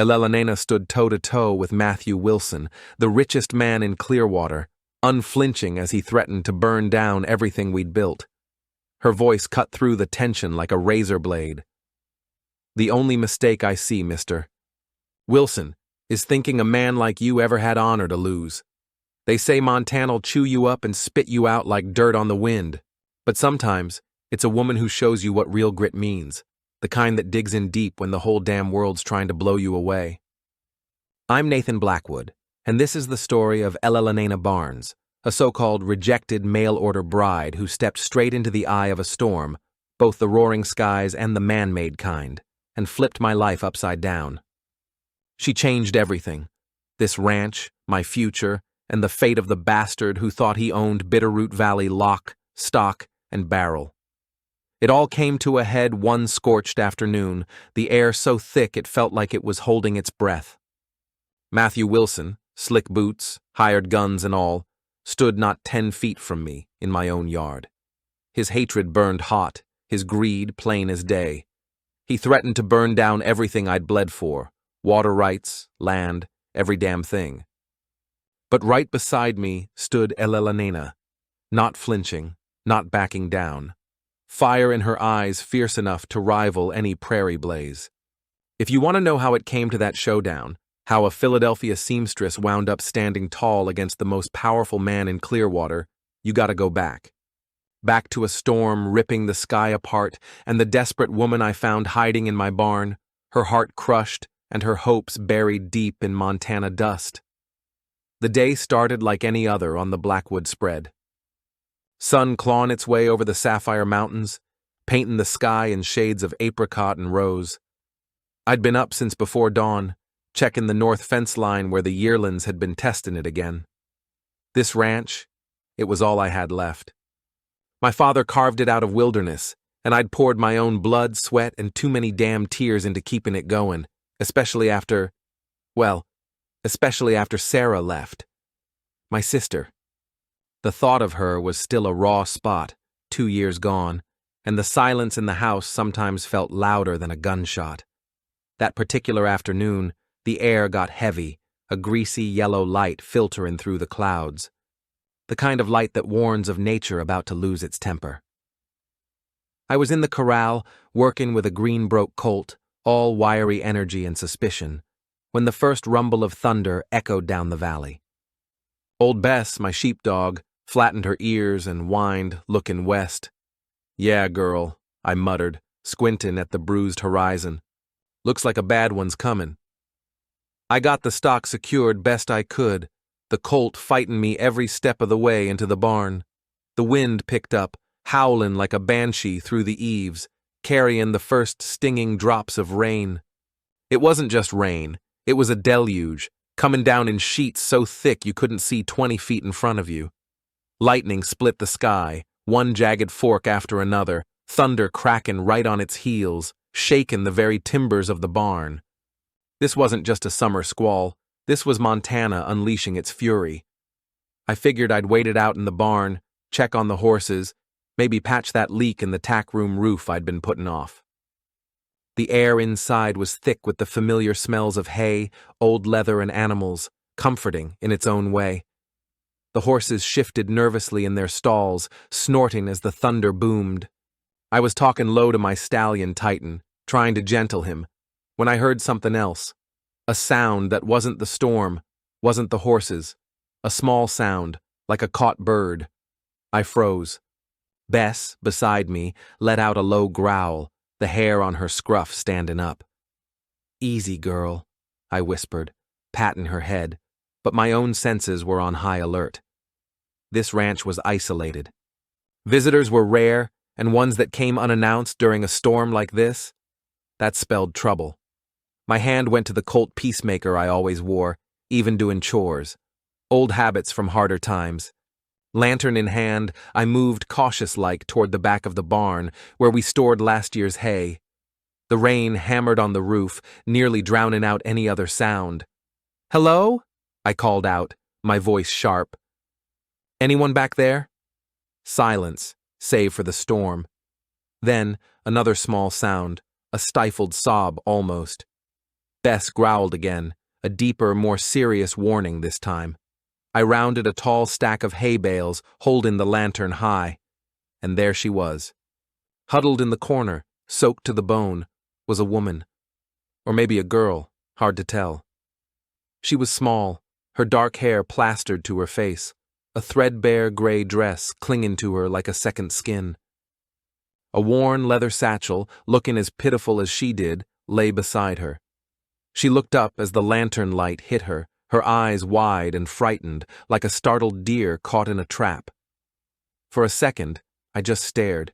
Elelena stood toe-to-toe with Matthew Wilson, the richest man in Clearwater, unflinching as he threatened to burn down everything we'd built. Her voice cut through the tension like a razor blade. "The only mistake I see, mister, Wilson, is thinking a man like you ever had honor to lose. They say Montana'll chew you up and spit you out like dirt on the wind, but sometimes it's a woman who shows you what real grit means, the kind that digs in deep when the whole damn world's trying to blow you away." I'm Nathan Blackwood, and this is the story of Elelena Barnes, a so-called rejected mail-order bride who stepped straight into the eye of a storm, both the roaring skies and the man-made kind, and flipped my life upside down. She changed everything. This ranch, my future, and the fate of the bastard who thought he owned Bitterroot Valley lock, stock, and barrel. It all came to a head one scorched afternoon, the air so thick it felt like it was holding its breath. Matthew Wilson, slick boots, hired guns and all, stood not 10 feet from me in my own yard. His hatred burned hot, his greed plain as day. He threatened to burn down everything I'd bled for, water rights, land, every damn thing. But right beside me stood Elelena, not flinching, not backing down. Fire in her eyes fierce enough to rival any prairie blaze. If you want to know how it came to that showdown, how a Philadelphia seamstress wound up standing tall against the most powerful man in Clearwater, you gotta go back. Back to a storm ripping the sky apart and the desperate woman I found hiding in my barn, her heart crushed and her hopes buried deep in Montana dust. The day started like any other on the Blackwood spread. Sun clawing its way over the Sapphire Mountains, painting the sky in shades of apricot and rose. I'd been up since before dawn, checking the north fence line where the yearlings had been testing it again. This ranch, it was all I had left. My father carved it out of wilderness, and I'd poured my own blood, sweat, and too many damn tears into keeping it going, especially after Sarah left. My sister. The thought of her was still a raw spot, 2 years gone, and the silence in the house sometimes felt louder than a gunshot. That particular afternoon, the air got heavy, a greasy yellow light filtering through the clouds. The kind of light that warns of nature about to lose its temper. I was in the corral, working with a green-broke colt, all wiry energy and suspicion, when the first rumble of thunder echoed down the valley. Old Bess, my sheepdog, flattened her ears and whined, looking west. "Yeah, girl," I muttered, squinting at the bruised horizon. "Looks like a bad one's coming." I got the stock secured best I could, the colt fighting me every step of the way into the barn. The wind picked up, howling like a banshee through the eaves, carrying the first stinging drops of rain. It wasn't just rain, it was a deluge, coming down in sheets so thick you couldn't see 20 feet in front of you. Lightning split the sky, one jagged fork after another, thunder cracking right on its heels, shaking the very timbers of the barn. This wasn't just a summer squall, this was Montana unleashing its fury. I figured I'd wait it out in the barn, check on the horses, maybe patch that leak in the tack room roof I'd been putting off. The air inside was thick with the familiar smells of hay, old leather, and animals, comforting in its own way. The horses shifted nervously in their stalls, snorting as the thunder boomed. I was talking low to my stallion Titan, trying to gentle him, when I heard something else. A sound that wasn't the storm, wasn't the horses. A small sound, like a caught bird. I froze. Bess, beside me, let out a low growl, the hair on her scruff standing up. "Easy, girl," I whispered, patting her head, but my own senses were on high alert. This ranch was isolated. Visitors were rare, and ones that came unannounced during a storm like this, that spelled trouble. My hand went to the Colt Peacemaker I always wore, even doing chores. Old habits from harder times. Lantern in hand, I moved cautious-like toward the back of the barn, where we stored last year's hay. The rain hammered on the roof, nearly drowning out any other sound. "Hello?" I called out, my voice sharp. "Anyone back there?" Silence, save for the storm. Then, another small sound, a stifled sob almost. Bess growled again, a deeper, more serious warning this time. I rounded a tall stack of hay bales, holding the lantern high, and there she was. Huddled in the corner, soaked to the bone, was a woman. Or maybe a girl, hard to tell. She was small, her dark hair plastered to her face, a threadbare gray dress clinging to her like a second skin. A worn leather satchel, looking as pitiful as she did, lay beside her. She looked up as the lantern light hit her, her eyes wide and frightened, like a startled deer caught in a trap. For a second, I just stared.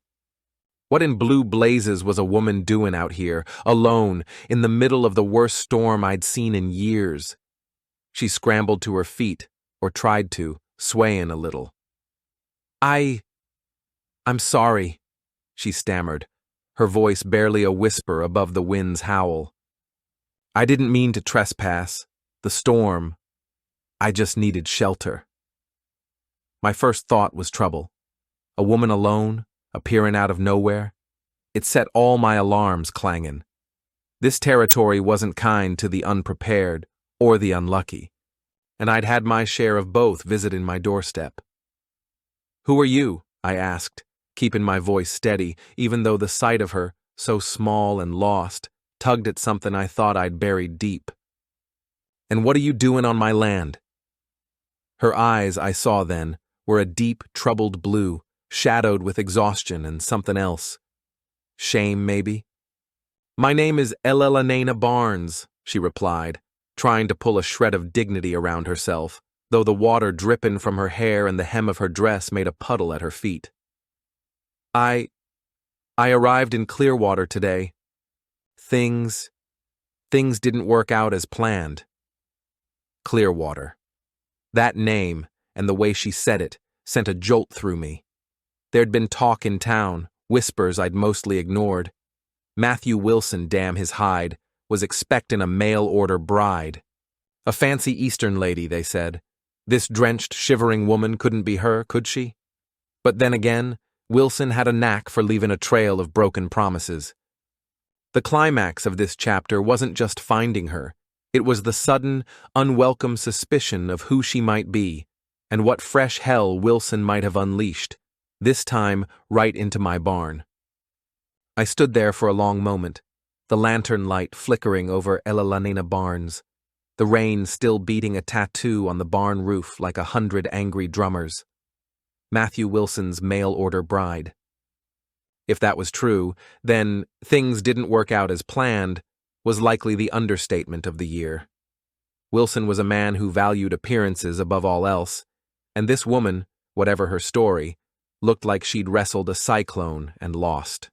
What in blue blazes was a woman doing out here, alone, in the middle of the worst storm I'd seen in years? She scrambled to her feet, or tried to, swaying a little. I'm sorry, she stammered, her voice barely a whisper above the wind's howl. I didn't mean to trespass. The storm. I just needed shelter. My first thought was trouble. A woman alone, appearing out of nowhere. It set all my alarms clanging. This territory wasn't kind to the unprepared or the unlucky, and I'd had my share of both visiting my doorstep. Who are you? I asked, keeping my voice steady, even though the sight of her, so small and lost, tugged at something I thought I'd buried deep. And what are you doing on my land? Her eyes, I saw then, were a deep, troubled blue, shadowed with exhaustion and something else. Shame, maybe? My name is Elelena Barnes, she replied, trying to pull a shred of dignity around herself, though the water dripping from her hair and the hem of her dress made a puddle at her feet. I arrived in Clearwater today. Things didn't work out as planned. Clearwater. That name, and the way she said it, sent a jolt through me. There'd been talk in town, whispers I'd mostly ignored. Matthew Wilson, damn his hide, was expecting a mail-order bride. A fancy Eastern lady, they said. This drenched, shivering woman couldn't be her, could she? But then again, Wilson had a knack for leaving a trail of broken promises. The climax of this chapter wasn't just finding her. It was the sudden, unwelcome suspicion of who she might be, and what fresh hell Wilson might have unleashed, this time right into my barn. I stood there for a long moment, the lantern light flickering over Elelena Barnes, the rain still beating a tattoo on the barn roof like 100 angry drummers. Matthew Wilson's mail-order bride. If that was true, then things didn't work out as planned was likely the understatement of the year. Wilson was a man who valued appearances above all else, and this woman, whatever her story, looked like she'd wrestled a cyclone and lost.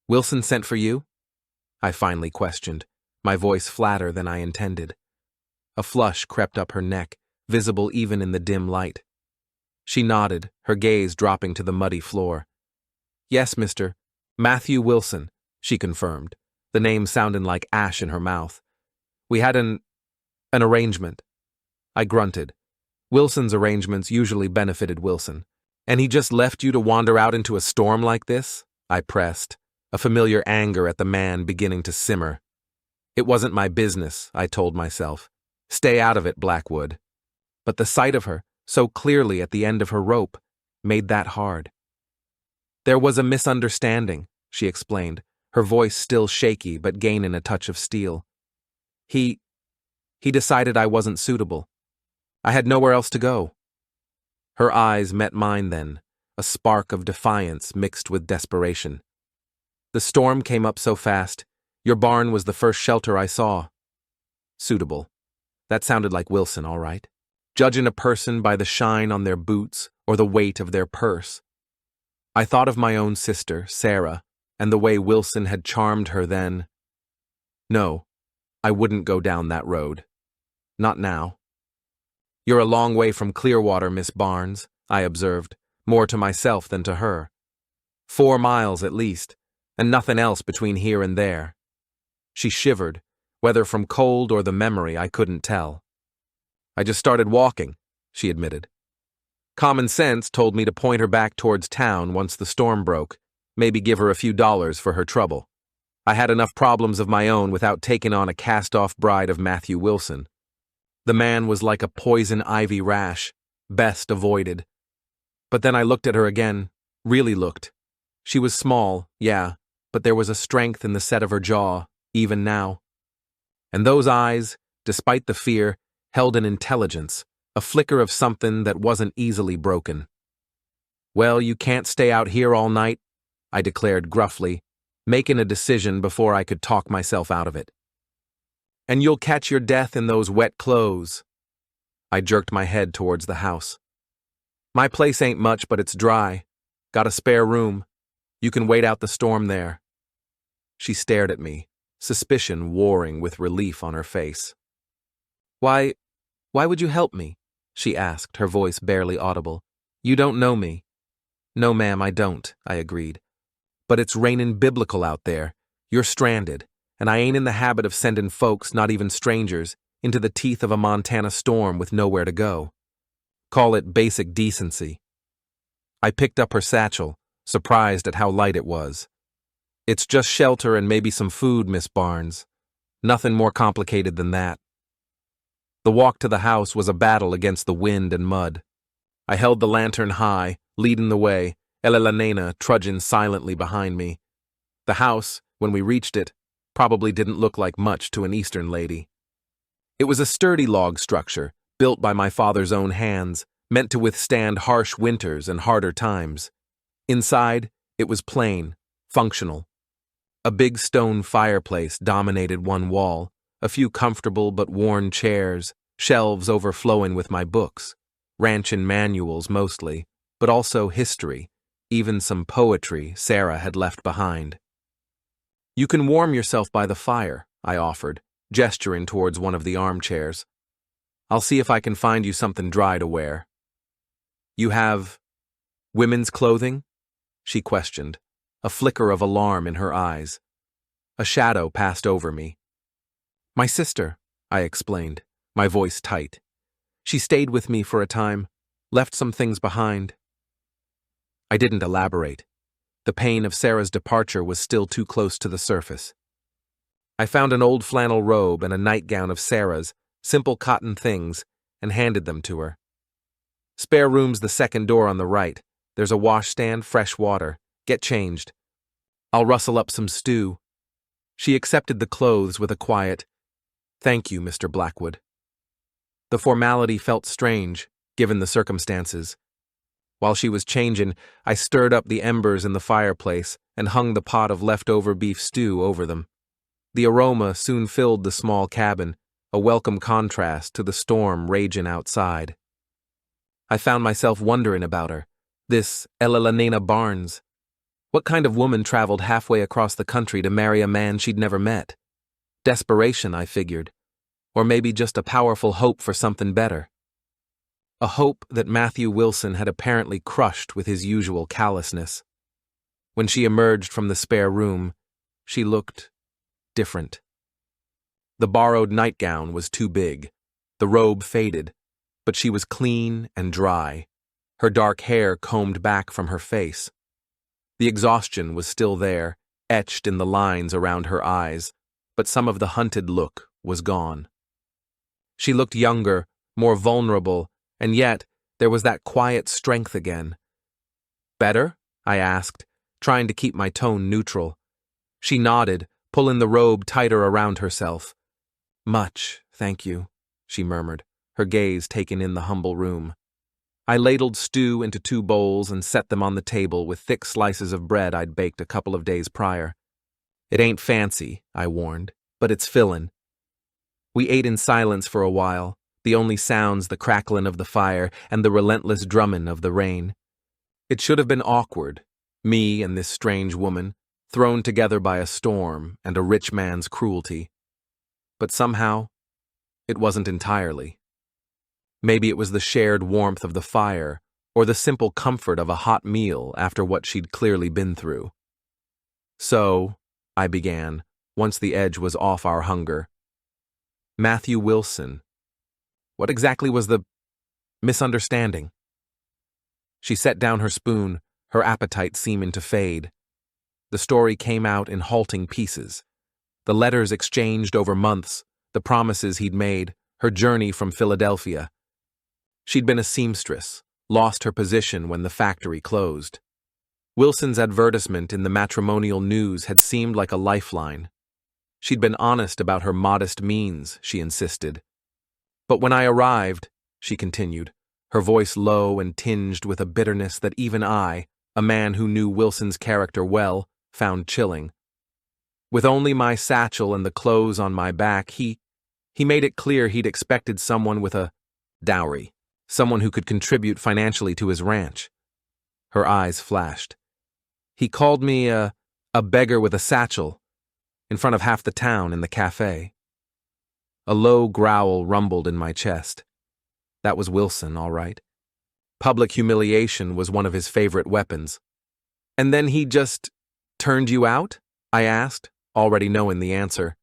Wilson sent for you? I finally questioned, my voice flatter than I intended. A flush crept up her neck, visible even in the dim light. She nodded, her gaze dropping to the muddy floor. Yes, Mr. Matthew Wilson, she confirmed, the name sounding like ash in her mouth. We had an arrangement. I grunted. Wilson's arrangements usually benefited Wilson. And he just left you to wander out into a storm like this? I pressed, a familiar anger at the man beginning to simmer. It wasn't my business, I told myself. Stay out of it, Blackwood. But the sight of her, so clearly at the end of her rope, made that hard. There was a misunderstanding, she explained, her voice still shaky but gaining a touch of steel. He decided I wasn't suitable. I had nowhere else to go. Her eyes met mine then, a spark of defiance mixed with desperation. The storm came up so fast, your barn was the first shelter I saw. Suitable. That sounded like Wilson, all right. Judging a person by the shine on their boots or the weight of their purse. I thought of my own sister, Sarah, and the way Wilson had charmed her then. No, I wouldn't go down that road. Not now. You're a long way from Clearwater, Miss Barnes, I observed, more to myself than to her. 4 miles at least, and nothing else between here and there. She shivered, whether from cold or the memory I couldn't tell. I just started walking, she admitted. Common sense told me to point her back towards town once the storm broke, maybe give her a few dollars for her trouble. I had enough problems of my own without taking on a cast-off bride of Matthew Wilson. The man was like a poison ivy rash, best avoided. But then I looked at her again, really looked. She was small, yeah, but there was a strength in the set of her jaw, even now. And those eyes, despite the fear, held an intelligence, a flicker of something that wasn't easily broken. "Well, you can't stay out here all night," I declared gruffly, making a decision before I could talk myself out of it. "And you'll catch your death in those wet clothes." I jerked my head towards the house. "My place ain't much, but it's dry. Got a spare room. You can wait out the storm there." She stared at me, suspicion warring with relief on her face. Why would you help me?" she asked, her voice barely audible. "You don't know me." "No, ma'am, I don't," I agreed. "But it's rainin' biblical out there. You're stranded, and I ain't in the habit of sending folks, not even strangers, into the teeth of a Montana storm with nowhere to go. Call it basic decency." I picked up her satchel, surprised at how light it was. "It's just shelter and maybe some food, Miss Barnes. Nothing more complicated than that." The walk to the house was a battle against the wind and mud. I held the lantern high, leading the way, Elena trudging silently behind me. The house, when we reached it, probably didn't look like much to an Eastern lady. It was a sturdy log structure, built by my father's own hands, meant to withstand harsh winters and harder times. Inside, it was plain, functional. A big stone fireplace dominated one wall, a few comfortable but worn chairs, shelves overflowing with my books, ranchin' manuals mostly, but also history, even some poetry Sarah had left behind. "You can warm yourself by the fire," I offered, gesturing towards one of the armchairs. "I'll see if I can find you something dry to wear." "You have women's clothing?" she questioned, a flicker of alarm in her eyes. A shadow passed over me. "My sister," I explained, my voice tight. "She stayed with me for a time, left some things behind." I didn't elaborate. The pain of Sarah's departure was still too close to the surface. I found an old flannel robe and a nightgown of Sarah's, simple cotton things, and handed them to her. "Spare room's the second door on the right. There's a washstand, fresh water. Get changed. I'll rustle up some stew." She accepted the clothes with a quiet, "Thank you, Mr. Blackwood." The formality felt strange, given the circumstances. While she was changing, I stirred up the embers in the fireplace and hung the pot of leftover beef stew over them. The aroma soon filled the small cabin, a welcome contrast to the storm raging outside. I found myself wondering about her, this Elena Barnes. What kind of woman traveled halfway across the country to marry a man she'd never met? Desperation, I figured. Or maybe just a powerful hope for something better. A hope that Matthew Wilson had apparently crushed with his usual callousness. When she emerged from the spare room, she looked different. The borrowed nightgown was too big, the robe faded, but she was clean and dry, her dark hair combed back from her face. The exhaustion was still there, etched in the lines around her eyes, but some of the hunted look was gone. She looked younger, more vulnerable, and yet there was that quiet strength again. "Better?" I asked, trying to keep my tone neutral. She nodded, pulling the robe tighter around herself. "Much, thank you," she murmured, her gaze taking in the humble room. I ladled stew into 2 bowls and set them on the table with thick slices of bread I'd baked a couple of days prior. "It ain't fancy," I warned, "but it's fillin'." We ate in silence for a while, the only sounds the crackling of the fire and the relentless drumming of the rain. It should have been awkward, me and this strange woman, thrown together by a storm and a rich man's cruelty. But somehow, it wasn't entirely. Maybe it was the shared warmth of the fire, or the simple comfort of a hot meal after what she'd clearly been through. "So," I began, once the edge was off our hunger. "Matthew Wilson. What exactly was the misunderstanding?" She set down her spoon, her appetite seeming to fade. The story came out in halting pieces. The letters exchanged over months, the promises he'd made, her journey from Philadelphia. She'd been a seamstress, lost her position when the factory closed. Wilson's advertisement in the matrimonial news had seemed like a lifeline. She'd been honest about her modest means, she insisted. But when I arrived, she continued, her voice low and tinged with a bitterness that even I, a man who knew Wilson's character well, found chilling. With only my satchel and the clothes on my back, he made it clear he'd expected someone with a dowry, someone who could contribute financially to his ranch. Her eyes flashed. He called me a beggar with a satchel, in front of half the town in the cafe. A low growl rumbled in my chest. That was Wilson, all right. Public humiliation was one of his favorite weapons. And then he just turned you out? I asked, already knowing the answer.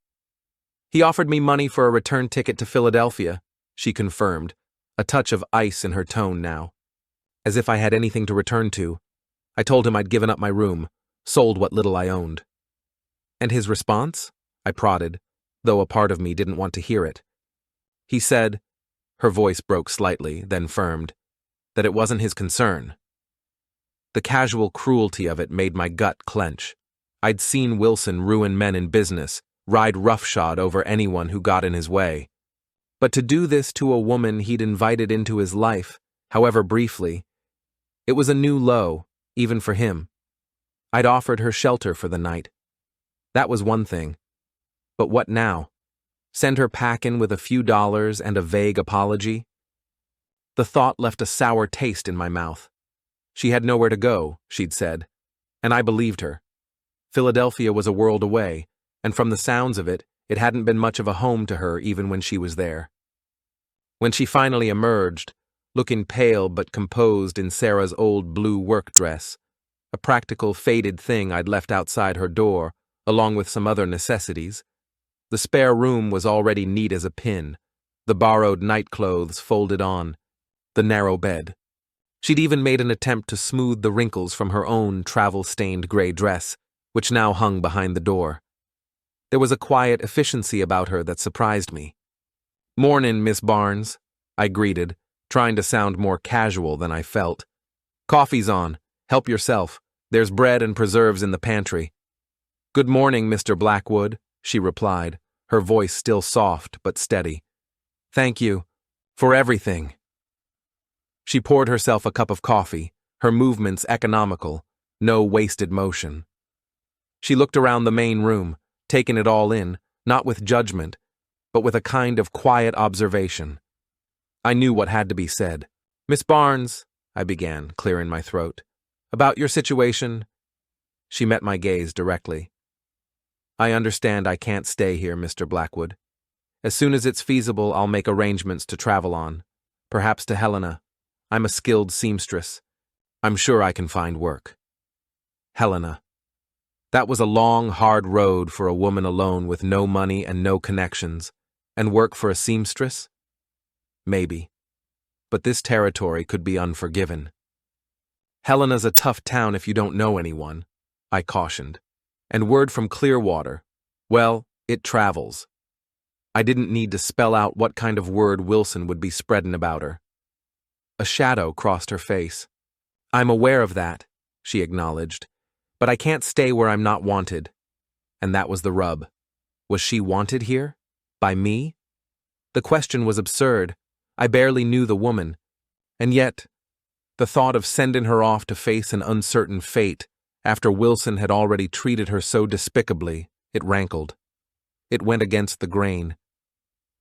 He offered me money for a return ticket to Philadelphia, she confirmed, a touch of ice in her tone now. As if I had anything to return to. I told him I'd given up my room, sold what little I owned. And his response? I prodded, though a part of me didn't want to hear it. He said, her voice broke slightly, then firmed, that it wasn't his concern. The casual cruelty of it made my gut clench. I'd seen Wilson ruin men in business, ride roughshod over anyone who got in his way. But to do this to a woman he'd invited into his life, however briefly, it was a new low, even for him. I'd offered her shelter for the night. That was one thing. But what now? Send her packing with a few dollars and a vague apology? The thought left a sour taste in my mouth. She had nowhere to go, she'd said, and I believed her. Philadelphia was a world away, and from the sounds of it, it hadn't been much of a home to her even when she was there. When she finally emerged, looking pale but composed in Sarah's old blue work dress, a practical faded thing I'd left outside her door, along with some other necessities, the spare room was already neat as a pin, the borrowed nightclothes folded on, the narrow bed. She'd even made an attempt to smooth the wrinkles from her own travel-stained gray dress, which now hung behind the door. There was a quiet efficiency about her that surprised me. "Mornin', Miss Barnes," I greeted, trying to sound more casual than I felt. "Coffee's on. Help yourself. There's bread and preserves in the pantry." "Good morning, Mr. Blackwood," she replied, her voice still soft but steady. "Thank you. For everything." She poured herself a cup of coffee, her movements economical, no wasted motion. She looked around the main room, taking it all in, not with judgment, but with a kind of quiet observation. I knew what had to be said. "Miss Barnes," I began, clearing my throat, "about your situation." She met my gaze directly. "I understand I can't stay here, Mr. Blackwood. As soon as it's feasible, I'll make arrangements to travel on, perhaps to Helena. I'm a skilled seamstress. I'm sure I can find work." Helena. That was a long, hard road for a woman alone with no money and no connections, and work for a seamstress? Maybe. But this territory could be unforgiven. "Helena's a tough town if you don't know anyone," I cautioned. "And word from Clearwater, well, it travels." I didn't need to spell out what kind of word Wilson would be spreading about her. A shadow crossed her face. "I'm aware of that," she acknowledged, "but I can't stay where I'm not wanted." And that was the rub. Was she wanted here? By me? The question was absurd. I barely knew the woman. And yet, the thought of sending her off to face an uncertain fate after Wilson had already treated her so despicably, it rankled. It went against the grain.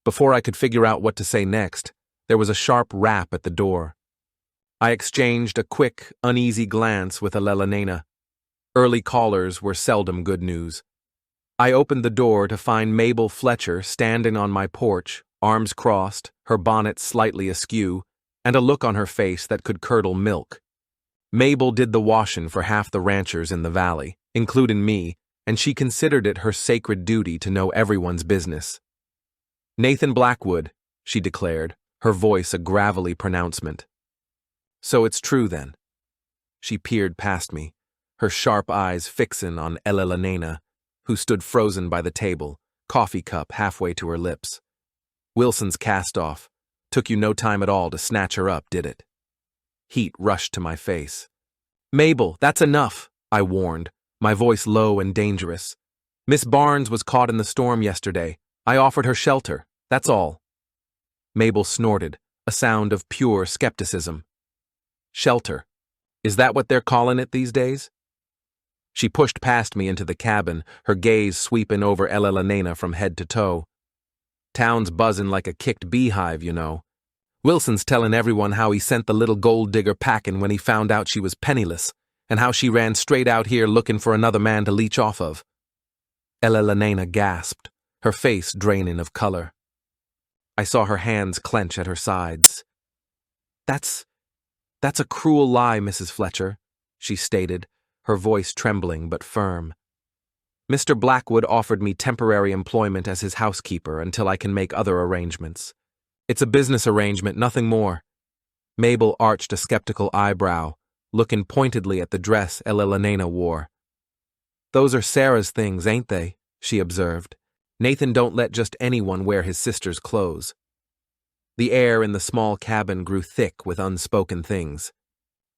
Before I could figure out what to say next, there was a sharp rap at the door. I exchanged a quick, uneasy glance with Alelena. Early callers were seldom good news. I opened the door to find Mabel Fletcher standing on my porch, arms crossed, her bonnet slightly askew, and a look on her face that could curdle milk. Mabel did the washing for half the ranchers in the valley, including me, and she considered it her sacred duty to know everyone's business. "Nathan Blackwood," she declared, her voice a gravelly pronouncement. "So it's true then." She peered past me, her sharp eyes fixin' on Elena, who stood frozen by the table, coffee cup halfway to her lips. Wilson's cast off. Took you no time at all to snatch her up, did it? Heat rushed to my face. Mabel, that's enough, I warned, my voice low and dangerous. Miss Barnes was caught in the storm yesterday. I offered her shelter, that's all. Mabel snorted, a sound of pure skepticism. Shelter. Is that what they're calling it these days? She pushed past me into the cabin, her gaze sweeping over Elena from head to toe. Town's buzzing like a kicked beehive, you know. Wilson's telling everyone how he sent the little gold digger packing when he found out she was penniless, and how she ran straight out here looking for another man to leech off of. Elena gasped, her face draining of color. I saw her hands clench at her sides. That's a cruel lie, Mrs. Fletcher, she stated, her voice trembling but firm. Mr. Blackwood offered me temporary employment as his housekeeper until I can make other arrangements. It's a business arrangement, nothing more. Mabel arched a skeptical eyebrow, looking pointedly at the dress Elena wore. Those are Sarah's things, ain't they? She observed. Nathan don't let just anyone wear his sister's clothes. The air in the small cabin grew thick with unspoken things.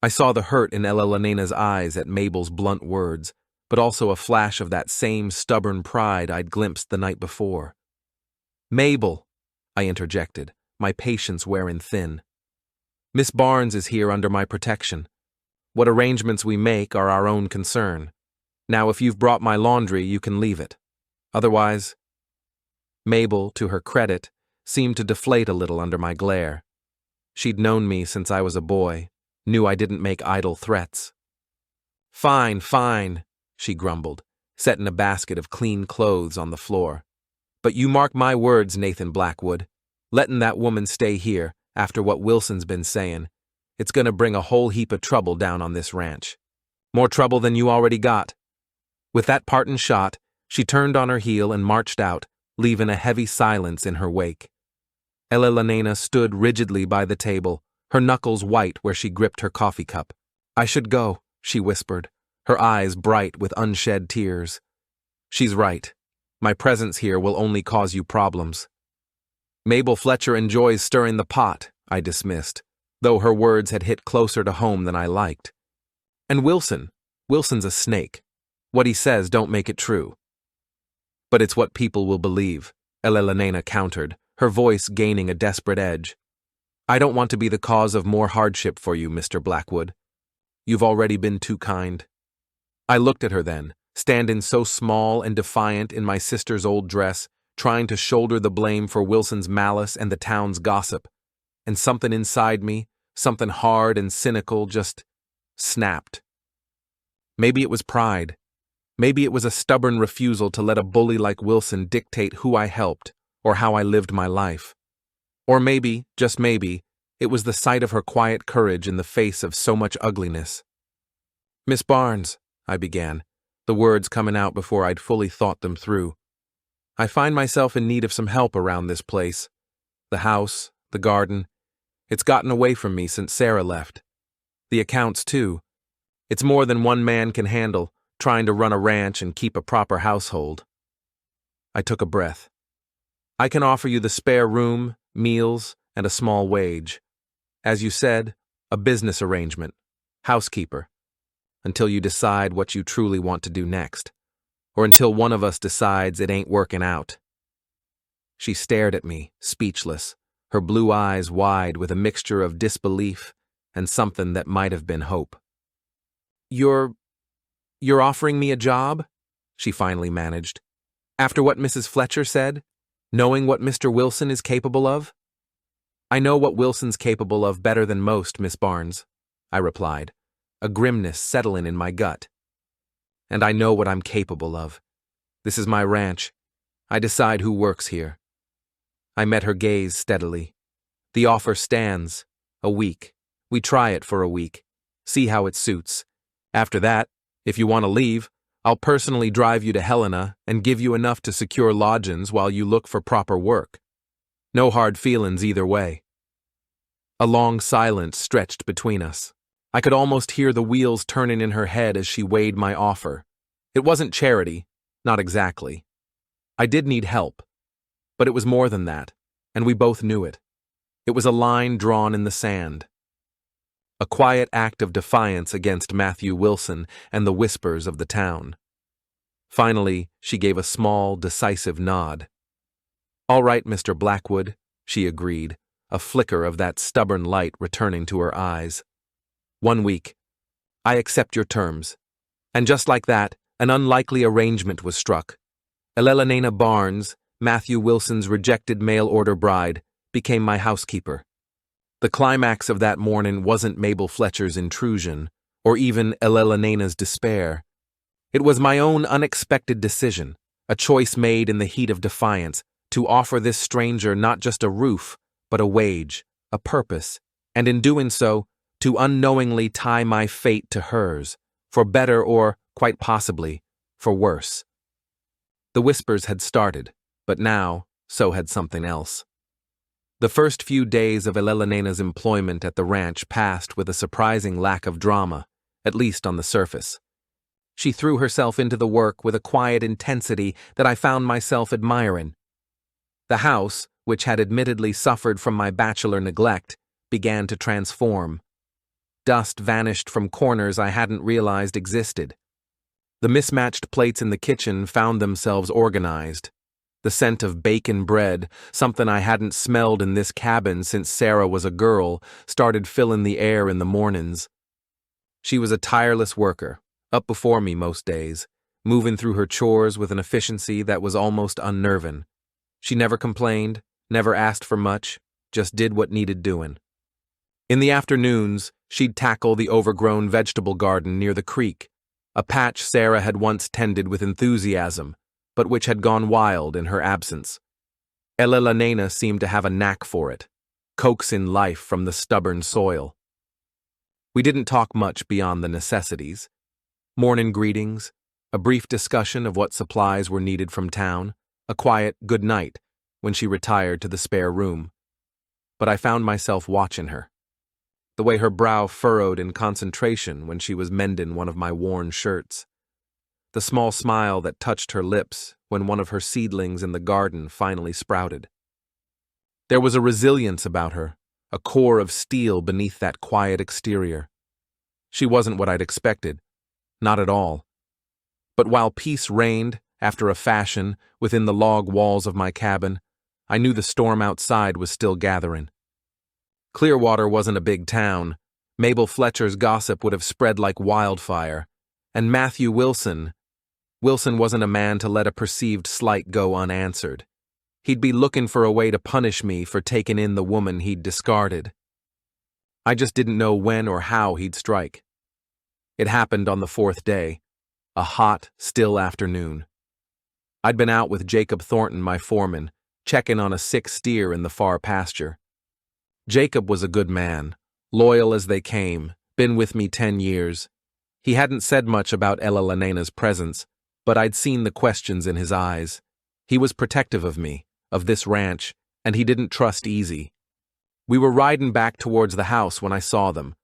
I saw the hurt in Elena's eyes at Mabel's blunt words, but also a flash of that same stubborn pride I'd glimpsed the night before. Mabel, I interjected, my patience wearing thin. Miss Barnes is here under my protection. What arrangements we make are our own concern. Now, if you've brought my laundry, you can leave it. Otherwise... Mabel, to her credit, seemed to deflate a little under my glare. She'd known me since I was a boy, knew I didn't make idle threats. Fine, she grumbled, setting a basket of clean clothes on the floor. But you mark my words, Nathan Blackwood. Letting that woman stay here, after what Wilson's been saying, it's gonna bring a whole heap of trouble down on this ranch. More trouble than you already got. With that parting shot, she turned on her heel and marched out, leaving a heavy silence in her wake. Elena stood rigidly by the table, her knuckles white where she gripped her coffee cup. I should go, she whispered, her eyes bright with unshed tears. She's right. My presence here will only cause you problems. Mabel Fletcher enjoys stirring the pot, I dismissed, though her words had hit closer to home than I liked. And Wilson's a snake. What he says don't make it true. But it's what people will believe, Elena countered, her voice gaining a desperate edge. I don't want to be the cause of more hardship for you, Mr. Blackwood. You've already been too kind. I looked at her then, standing so small and defiant in my sister's old dress, trying to shoulder the blame for Wilson's malice and the town's gossip, and something inside me, something hard and cynical, just snapped. Maybe it was pride. Maybe it was a stubborn refusal to let a bully like Wilson dictate who I helped or how I lived my life. Or maybe, just maybe, it was the sight of her quiet courage in the face of so much ugliness. Miss Barnes, I began, the words coming out before I'd fully thought them through. I find myself in need of some help around this place. The house, the garden. It's gotten away from me since Sarah left. The accounts, too. It's more than one man can handle, trying to run a ranch and keep a proper household. I took a breath. I can offer you the spare room, meals, and a small wage. As you said, a business arrangement. Housekeeper. Until you decide what you truly want to do next. Or until one of us decides it ain't working out. She stared at me, speechless, her blue eyes wide with a mixture of disbelief and something that might have been hope. You're offering me a job? She finally managed. After what Mrs. Fletcher said? Knowing what Mr. Wilson is capable of? I know what Wilson's capable of better than most, Miss Barnes, I replied, a grimness settling in my gut. And I know what I'm capable of. This is my ranch. I decide who works here. I met her gaze steadily. The offer stands. A week. We try it for a week. See how it suits. After that, if you want to leave, I'll personally drive you to Helena and give you enough to secure lodgings while you look for proper work. No hard feelings either way. A long silence stretched between us. I could almost hear the wheels turning in her head as she weighed my offer. It wasn't charity, not exactly. I did need help, but it was more than that, and we both knew it. It was a line drawn in the sand. A quiet act of defiance against Matthew Wilson and the whispers of the town. Finally, she gave a small, decisive nod. "All right, Mr. Blackwood," she agreed, a flicker of that stubborn light returning to her eyes. "1 week. I accept your terms." And just like that, an unlikely arrangement was struck. Elelena Barnes, Matthew Wilson's rejected mail-order bride, became my housekeeper. The climax of that morning wasn't Mabel Fletcher's intrusion, or even Elelena's despair. It was my own unexpected decision, a choice made in the heat of defiance, to offer this stranger not just a roof, but a wage, a purpose, and in doing so, to unknowingly tie my fate to hers, for better or, quite possibly, for worse. The whispers had started, but now, so had something else. The first few days of Elelena's employment at the ranch passed with a surprising lack of drama, at least on the surface. She threw herself into the work with a quiet intensity that I found myself admiring. The house, which had admittedly suffered from my bachelor neglect, began to transform. Dust vanished from corners I hadn't realized existed. The mismatched plates in the kitchen found themselves organized. The scent of bacon bread, something I hadn't smelled in this cabin since Sarah was a girl, started filling the air in the mornings. She was a tireless worker, up before me most days, moving through her chores with an efficiency that was almost unnerving. She never complained, never asked for much, just did what needed doing. In the afternoons, she'd tackle the overgrown vegetable garden near the creek, a patch Sarah had once tended with enthusiasm, but which had gone wild in her absence. Elelena seemed to have a knack for it, coaxing life from the stubborn soil. We didn't talk much beyond the necessities. Morning greetings, a brief discussion of what supplies were needed from town, a quiet good night when she retired to the spare room. But I found myself watching her. The way her brow furrowed in concentration when she was mending one of my worn shirts. The small smile that touched her lips when one of her seedlings in the garden finally sprouted. There was a resilience about her, a core of steel beneath that quiet exterior. She wasn't what I'd expected, not at all. But while peace reigned, after a fashion, within the log walls of my cabin, I knew the storm outside was still gathering. Clearwater wasn't a big town. Mabel Fletcher's gossip would have spread like wildfire, and Matthew Wilson wasn't a man to let a perceived slight go unanswered. He'd be looking for a way to punish me for taking in the woman he'd discarded. I just didn't know when or how he'd strike. It happened on the 4th day, a hot, still afternoon. I'd been out with Jacob Thornton, my foreman, checking on a sick steer in the far pasture. Jacob was a good man, loyal as they came, been with me 10 years. He hadn't said much about Elelena's presence, but I'd seen the questions in his eyes. He was protective of me, of this ranch, and he didn't trust easy. We were riding back towards the house when I saw them,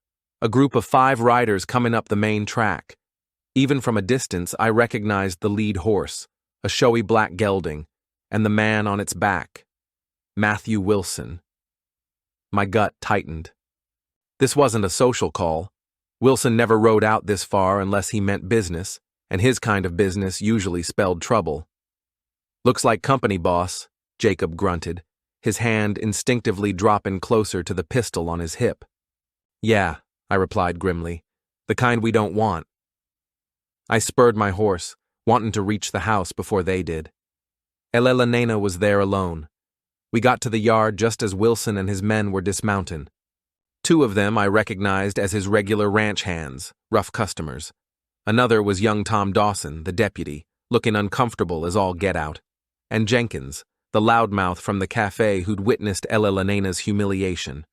a group of 5 riders coming up the main track. Even from a distance, I recognized the lead horse, a showy black gelding, and the man on its back, Matthew Wilson. My gut tightened. This wasn't a social call. Wilson never rode out this far unless he meant business, and his kind of business usually spelled trouble. "Looks like company, boss," Jacob grunted, his hand instinctively dropping closer to the pistol on his hip. "Yeah," I replied grimly, "the kind we don't want." I spurred my horse, wanting to reach the house before they did. Elelena was there alone. We got to the yard just as Wilson and his men were dismounting. 2 of them I recognized as his regular ranch hands, rough customers. Another was young Tom Dawson, the deputy, looking uncomfortable as all get out, and Jenkins, the loudmouth from the cafe who'd witnessed Elelena's humiliation.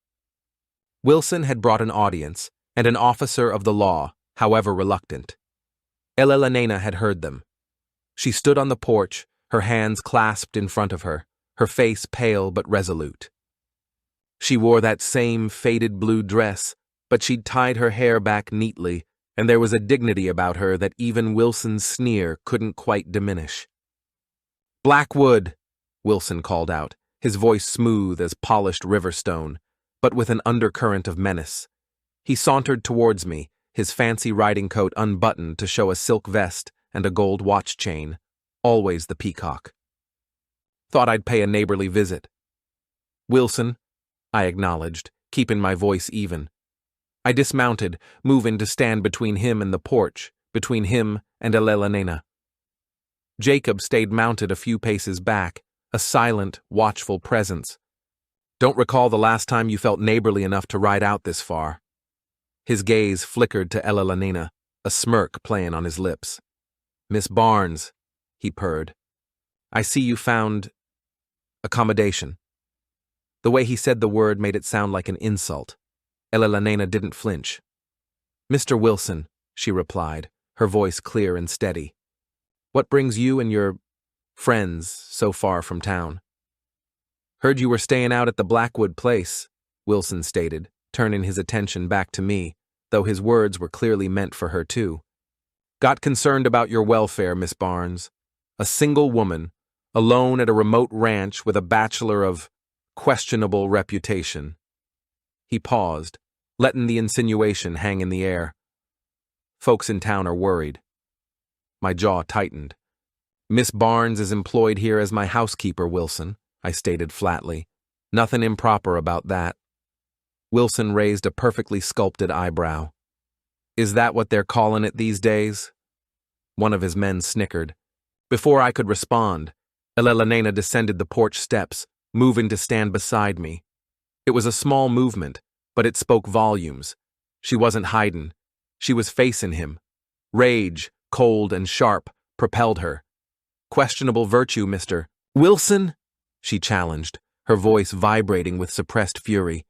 Wilson had brought an audience, and an officer of the law, however reluctant. Elelena had heard them. She stood on the porch, her hands clasped in front of her face pale but resolute. She wore that same faded blue dress, but she'd tied her hair back neatly, and there was a dignity about her that even Wilson's sneer couldn't quite diminish. "Blackwood," Wilson called out, his voice smooth as polished river stone, but with an undercurrent of menace. He sauntered towards me, his fancy riding coat unbuttoned to show a silk vest and a gold watch chain, always the peacock. "Thought I'd pay a neighborly visit." "Wilson," I acknowledged, keeping my voice even. I dismounted, moving to stand between him and the porch, between him and Elena. Jacob stayed mounted a few paces back, a silent, watchful presence. "Don't recall the last time you felt neighborly enough to ride out this far." His gaze flickered to Elena, a smirk playing on his lips. "Miss Barnes," he purred, "I see you found accommodation." The way he said the word made it sound like an insult. Elena didn't flinch. "Mr. Wilson," she replied, her voice clear and steady. "What brings you and your friends so far from town?" "Heard you were staying out at the Blackwood place," Wilson stated, turning his attention back to me, though his words were clearly meant for her too. "Got concerned about your welfare, Miss Barnes. A single woman, alone at a remote ranch with a bachelor of questionable reputation." He paused, letting the insinuation hang in the air. "Folks in town are worried." My jaw tightened. "Miss Barnes is employed here as my housekeeper, Wilson," I stated flatly. "Nothing improper about that." Wilson raised a perfectly sculpted eyebrow. "Is that what they're calling it these days?" One of his men snickered. Before I could respond, Elena descended the porch steps, moving to stand beside me. It was a small movement, but it spoke volumes. She wasn't hiding. She was facing him. Rage, cold and sharp, propelled her. "Questionable virtue, Mr. Wilson?" she challenged, her voice vibrating with suppressed fury.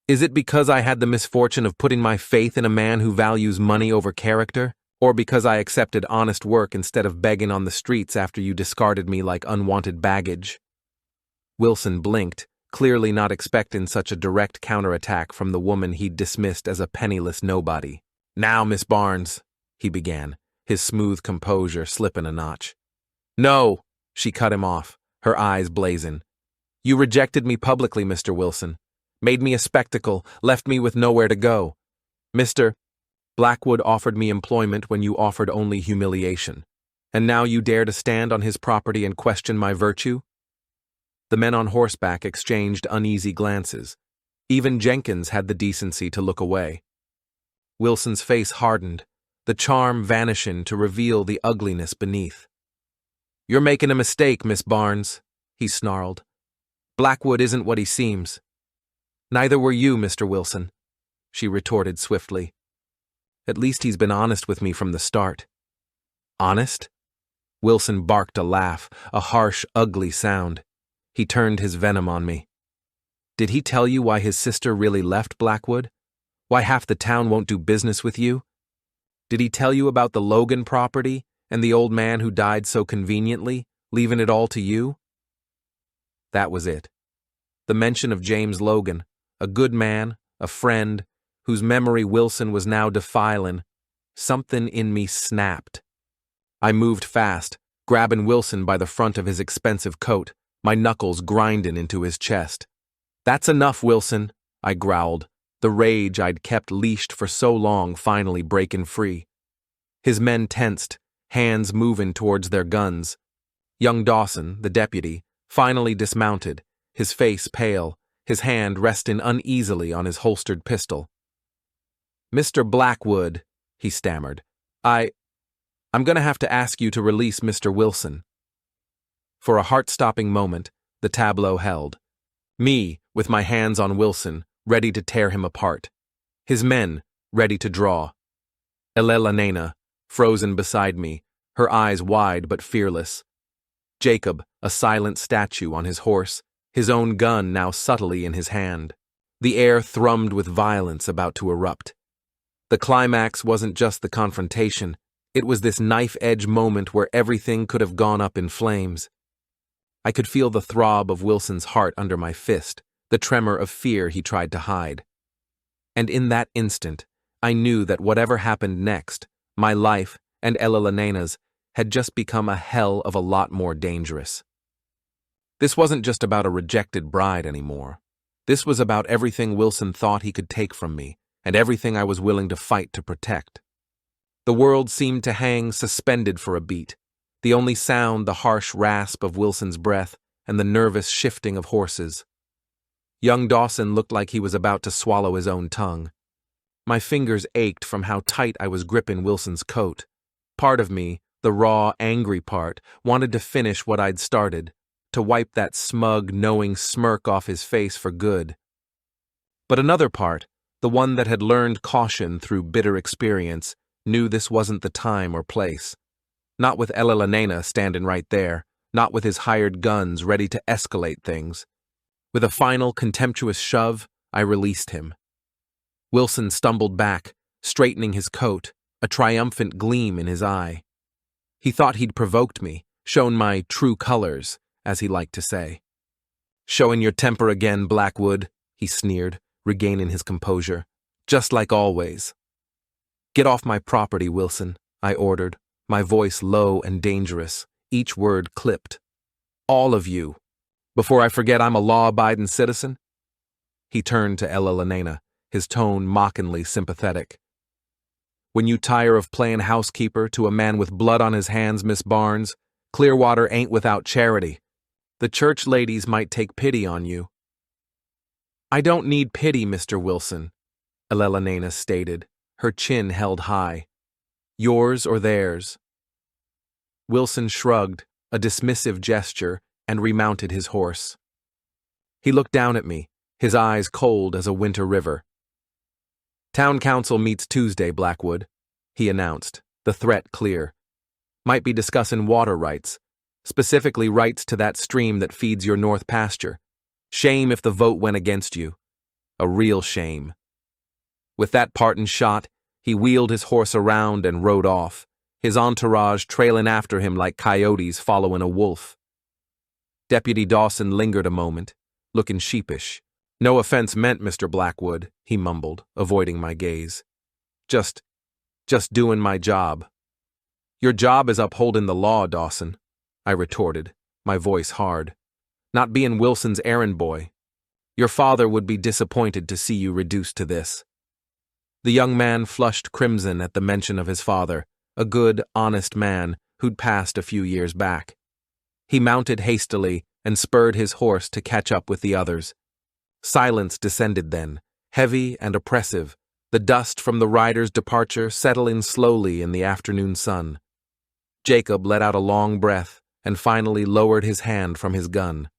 "Is it because I had the misfortune of putting my faith in a man who values money over character? Or because I accepted honest work instead of begging on the streets after you discarded me like unwanted baggage?" Wilson blinked, clearly not expecting such a direct counterattack from the woman he'd dismissed as a penniless nobody. "Now, Miss Barnes," he began, his smooth composure slipping a notch. "No," she cut him off, her eyes blazing. "You rejected me publicly, Mr. Wilson. Made me a spectacle, left me with nowhere to go. Mr. Blackwood offered me employment when you offered only humiliation. And now you dare to stand on his property and question my virtue?" The men on horseback exchanged uneasy glances. Even Jenkins had the decency to look away. Wilson's face hardened, the charm vanishing to reveal the ugliness beneath. "You're making a mistake, Miss Barnes," he snarled. "Blackwood isn't what he seems." "Neither were you, Mr. Wilson," she retorted swiftly. "At least he's been honest with me from the start." "Honest?" Wilson barked a laugh, a harsh, ugly sound. He turned his venom on me. "Did he tell you why his sister really left Blackwood? Why half the town won't do business with you? Did he tell you about the Logan property and the old man who died so conveniently, leaving it all to you?" That was it. The mention of James Logan, a good man, a friend, whose memory Wilson was now defiling. Something in me snapped. I moved fast, grabbing Wilson by the front of his expensive coat, my knuckles grinding into his chest. "That's enough, Wilson," I growled, the rage I'd kept leashed for so long finally breaking free. His men tensed, hands moving towards their guns. Young Dawson, the deputy, finally dismounted, his face pale, his hand resting uneasily on his holstered pistol. "Mr. Blackwood," he stammered, I'm going to have to ask you to release Mr. Wilson." For a heart-stopping moment, the tableau held. Me, with my hands on Wilson, ready to tear him apart. His men, ready to draw. Elena, frozen beside me, her eyes wide but fearless. Jacob, a silent statue on his horse, his own gun now subtly in his hand. The air thrummed with violence about to erupt. The climax wasn't just the confrontation, it was this knife-edge moment where everything could have gone up in flames. I could feel the throb of Wilson's heart under my fist, the tremor of fear he tried to hide. And in that instant, I knew that whatever happened next, my life and Elena's had just become a hell of a lot more dangerous. This wasn't just about a rejected bride anymore. This was about everything Wilson thought he could take from me, and everything I was willing to fight to protect. The world seemed to hang suspended for a beat, the only sound the harsh rasp of Wilson's breath and the nervous shifting of horses. Young Dawson looked like he was about to swallow his own tongue. My fingers ached from how tight I was gripping Wilson's coat. Part of me, the raw, angry part, wanted to finish what I'd started, to wipe that smug, knowing smirk off his face for good. But another part, the one that had learned caution through bitter experience, knew this wasn't the time or place. Not with Elena standing right there, not with his hired guns ready to escalate things. With a final contemptuous shove, I released him. Wilson stumbled back, straightening his coat, a triumphant gleam in his eye. He thought he'd provoked me, shown my true colors, as he liked to say. "Showing your temper again, Blackwood," he sneered, regaining his composure. "Just like always." "Get off my property, Wilson," I ordered, my voice low and dangerous, each word clipped. "All of you. Before I forget I'm a law-abiding citizen." He turned to Elena, his tone mockingly sympathetic. "When you tire of playing housekeeper to a man with blood on his hands, Miss Barnes, Clearwater ain't without charity. The church ladies might take pity on you." "I don't need pity, Mr. Wilson," Elena stated, her chin held high. "Yours or theirs." Wilson shrugged, a dismissive gesture, and remounted his horse. He looked down at me, his eyes cold as a winter river. "Town council meets Tuesday, Blackwood," he announced, the threat clear. "Might be discussing water rights, specifically rights to that stream that feeds your north pasture. Shame if the vote went against you. A real shame." With that parting shot, he wheeled his horse around and rode off, his entourage trailing after him like coyotes following a wolf. Deputy Dawson lingered a moment, looking sheepish. "No offense meant, Mr. Blackwood," he mumbled, avoiding my gaze. Just doing my job." "Your job is upholding the law, Dawson," I retorted, my voice hard. "Not being Wilson's errand boy. Your father would be disappointed to see you reduced to this." The young man flushed crimson at the mention of his father, a good, honest man who'd passed a few years back. He mounted hastily and spurred his horse to catch up with the others. Silence descended then, heavy and oppressive, the dust from the rider's departure settling slowly in the afternoon sun. Jacob let out a long breath and finally lowered his hand from his gun.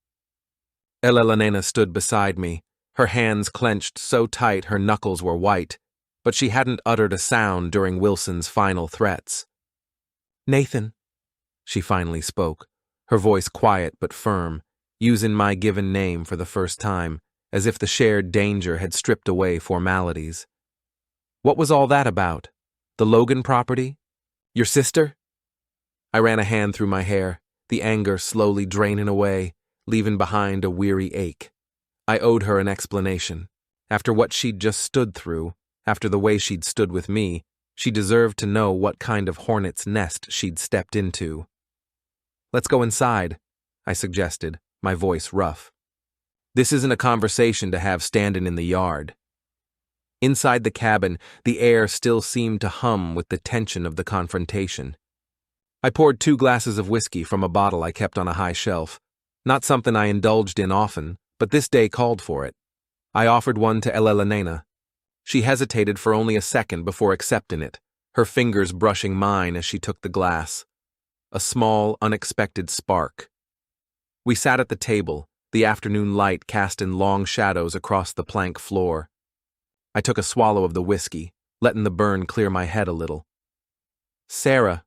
Elena stood beside me, her hands clenched so tight her knuckles were white, but she hadn't uttered a sound during Wilson's final threats. "Nathan," she finally spoke, her voice quiet but firm, using my given name for the first time, as if the shared danger had stripped away formalities. "What was all that about? The Logan property? Your sister?" I ran a hand through my hair, the anger slowly draining away, leaving behind a weary ache. I owed her an explanation. After what she'd just stood through, after the way she'd stood with me, she deserved to know what kind of hornet's nest she'd stepped into. "Let's go inside," I suggested, my voice rough. "This isn't a conversation to have standing in the yard." Inside the cabin, the air still seemed to hum with the tension of the confrontation. I poured 2 glasses of whiskey from a bottle I kept on a high shelf. Not something I indulged in often, but this day called for it. I offered one to Elena. She hesitated for only a second before accepting it, her fingers brushing mine as she took the glass. A small, unexpected spark. We sat at the table, the afternoon light casting long shadows across the plank floor. I took a swallow of the whiskey, letting the burn clear my head a little. "Sarah,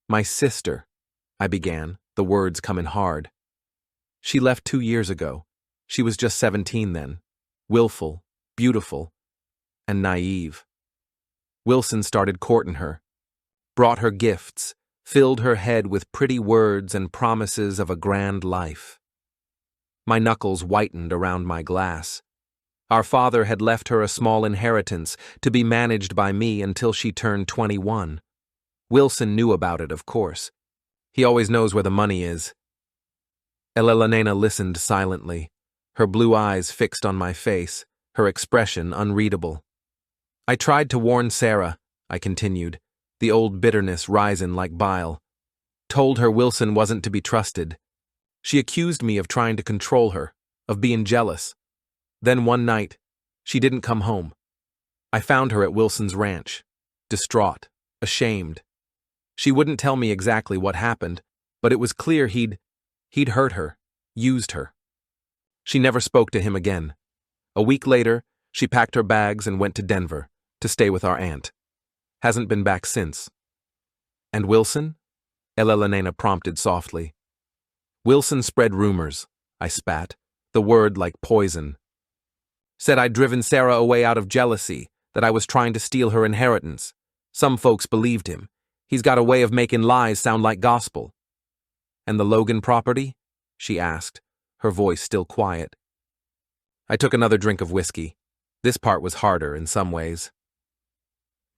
my sister," I began, the words coming hard. "She left 2 years ago. She was just 17 then. Willful, beautiful, and naive. Wilson started courting her, brought her gifts, filled her head with pretty words and promises of a grand life." My knuckles whitened around my glass. Our father had left her a small inheritance to be managed by me until she turned 21. Wilson knew about it, of course. He always knows where the money is. Elelena listened silently, her blue eyes fixed on my face, her expression unreadable. I tried to warn Sarah, I continued, the old bitterness rising like bile. Told her Wilson wasn't to be trusted. She accused me of trying to control her, of being jealous. Then one night, she didn't come home. I found her at Wilson's ranch, distraught, ashamed. She wouldn't tell me exactly what happened, but it was clear he'd hurt her, used her. She never spoke to him again. A week later, she packed her bags and went to Denver to stay with our aunt. Hasn't been back since. And Wilson? Elelena prompted softly. Wilson spread rumors, I spat, the word like poison. Said I'd driven Sarah away out of jealousy, that I was trying to steal her inheritance. Some folks believed him. He's got a way of making lies sound like gospel. And the Logan property? She asked, her voice still quiet. I took another drink of whiskey. This part was harder in some ways.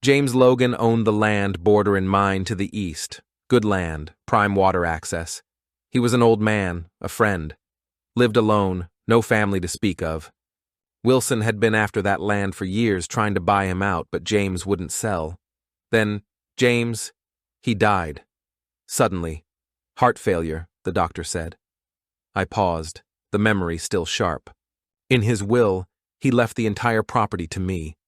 James Logan owned the land bordering mine to the east. Good land, prime water access. He was an old man, a friend. Lived alone, no family to speak of. Wilson had been after that land for years trying to buy him out, but James wouldn't sell. Then, James, he died. Suddenly. Heart failure, the doctor said. I paused, the memory still sharp. In his will, he left the entire property to me.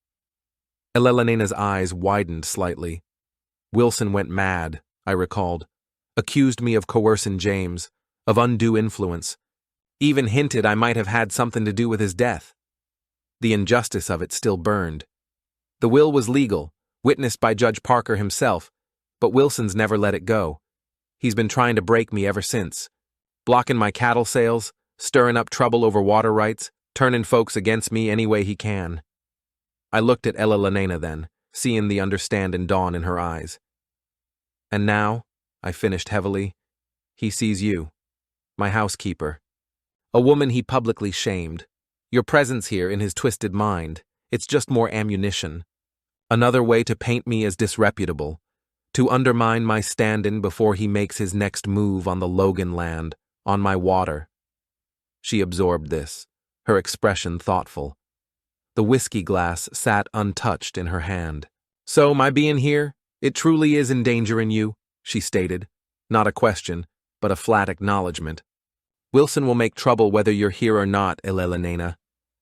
Elelena's eyes widened slightly. Wilson went mad, I recalled. Accused me of coercing James, of undue influence. Even hinted I might have had something to do with his death. The injustice of it still burned. The will was legal, witnessed by Judge Parker himself, but Wilson's never let it go. He's been trying to break me ever since. Blocking my cattle sales, stirring up trouble over water rights, turning folks against me any way he can. I looked at Elelena then, seeing the understanding dawn in her eyes. And now, I finished heavily, he sees you, my housekeeper. A woman he publicly shamed. Your presence here in his twisted mind, it's just more ammunition. Another way to paint me as disreputable, to undermine my stand-in before he makes his next move on the Logan land, on my water. She absorbed this, her expression thoughtful. The whiskey glass sat untouched in her hand. So, my being here, it truly is endangering you, she stated. Not a question, but a flat acknowledgement. Wilson will make trouble whether you're here or not, Elelena.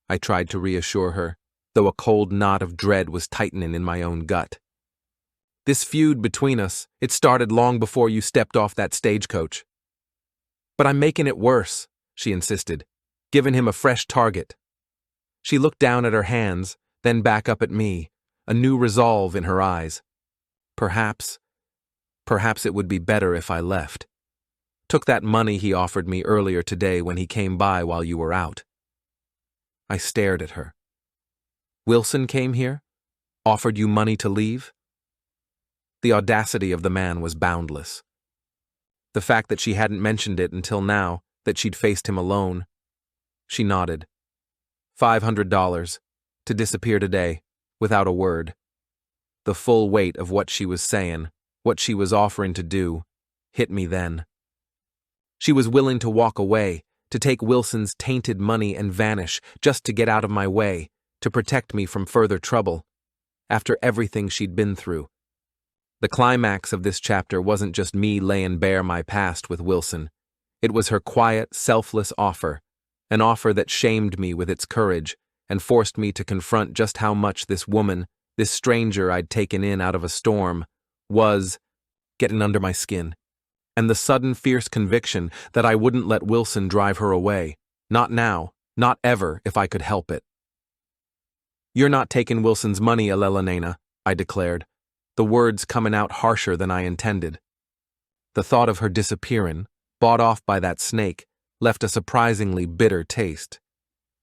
I tried to reassure her, though a cold knot of dread was tightening in my own gut. This feud between us, it started long before you stepped off that stagecoach. But I'm making it worse, she insisted, giving him a fresh target. She looked down at her hands, then back up at me, a new resolve in her eyes. Perhaps it would be better if I left. Took that money he offered me earlier today when he came by while you were out. I stared at her. Wilson came here? Offered you money to leave? The audacity of the man was boundless. The fact that she hadn't mentioned it until now, that she'd faced him alone. She nodded. $500, to disappear today, without a word. The full weight of what she was saying, what she was offering to do, hit me then. She was willing to walk away, to take Wilson's tainted money and vanish, just to get out of my way, to protect me from further trouble, after everything she'd been through. The climax of this chapter wasn't just me laying bare my past with Wilson. It was her quiet, selfless offer, an offer that shamed me with its courage and forced me to confront just how much this woman, this stranger I'd taken in out of a storm, was getting under my skin. And the sudden fierce conviction that I wouldn't let Wilson drive her away. Not now, not ever, if I could help it. You're not taking Wilson's money, Elelena, I declared, the words coming out harsher than I intended. The thought of her disappearing, bought off by that snake, left a surprisingly bitter taste.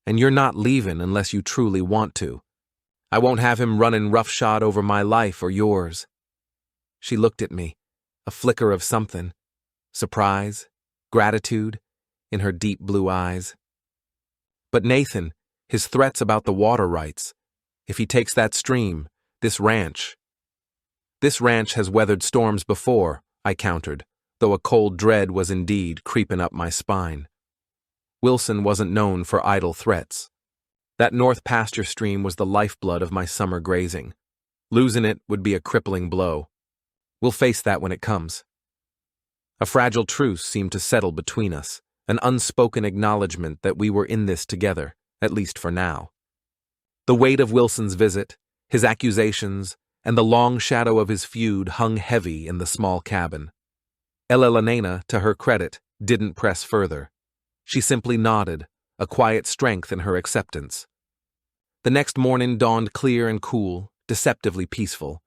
And you're not leaving unless you truly want to. I won't have him running roughshod over my life or yours. She looked at me, a flicker of something. Surprise, gratitude, in her deep blue eyes. But Nathan, His threats about the water rights. If he takes that stream, this ranch. This ranch has weathered storms before, I countered, though a cold dread was indeed creeping up my spine. Wilson wasn't known for idle threats. That north pasture stream was the lifeblood of my summer grazing. Losing it would be a crippling blow. We'll face that when it comes. A fragile truce seemed to settle between us, an unspoken acknowledgement that we were in this together, at least for now. The weight of Wilson's visit, his accusations, and the long shadow of his feud hung heavy in the small cabin. Elena, to her credit, didn't press further. She simply nodded, a quiet strength in her acceptance. The next morning dawned clear and cool, deceptively peaceful.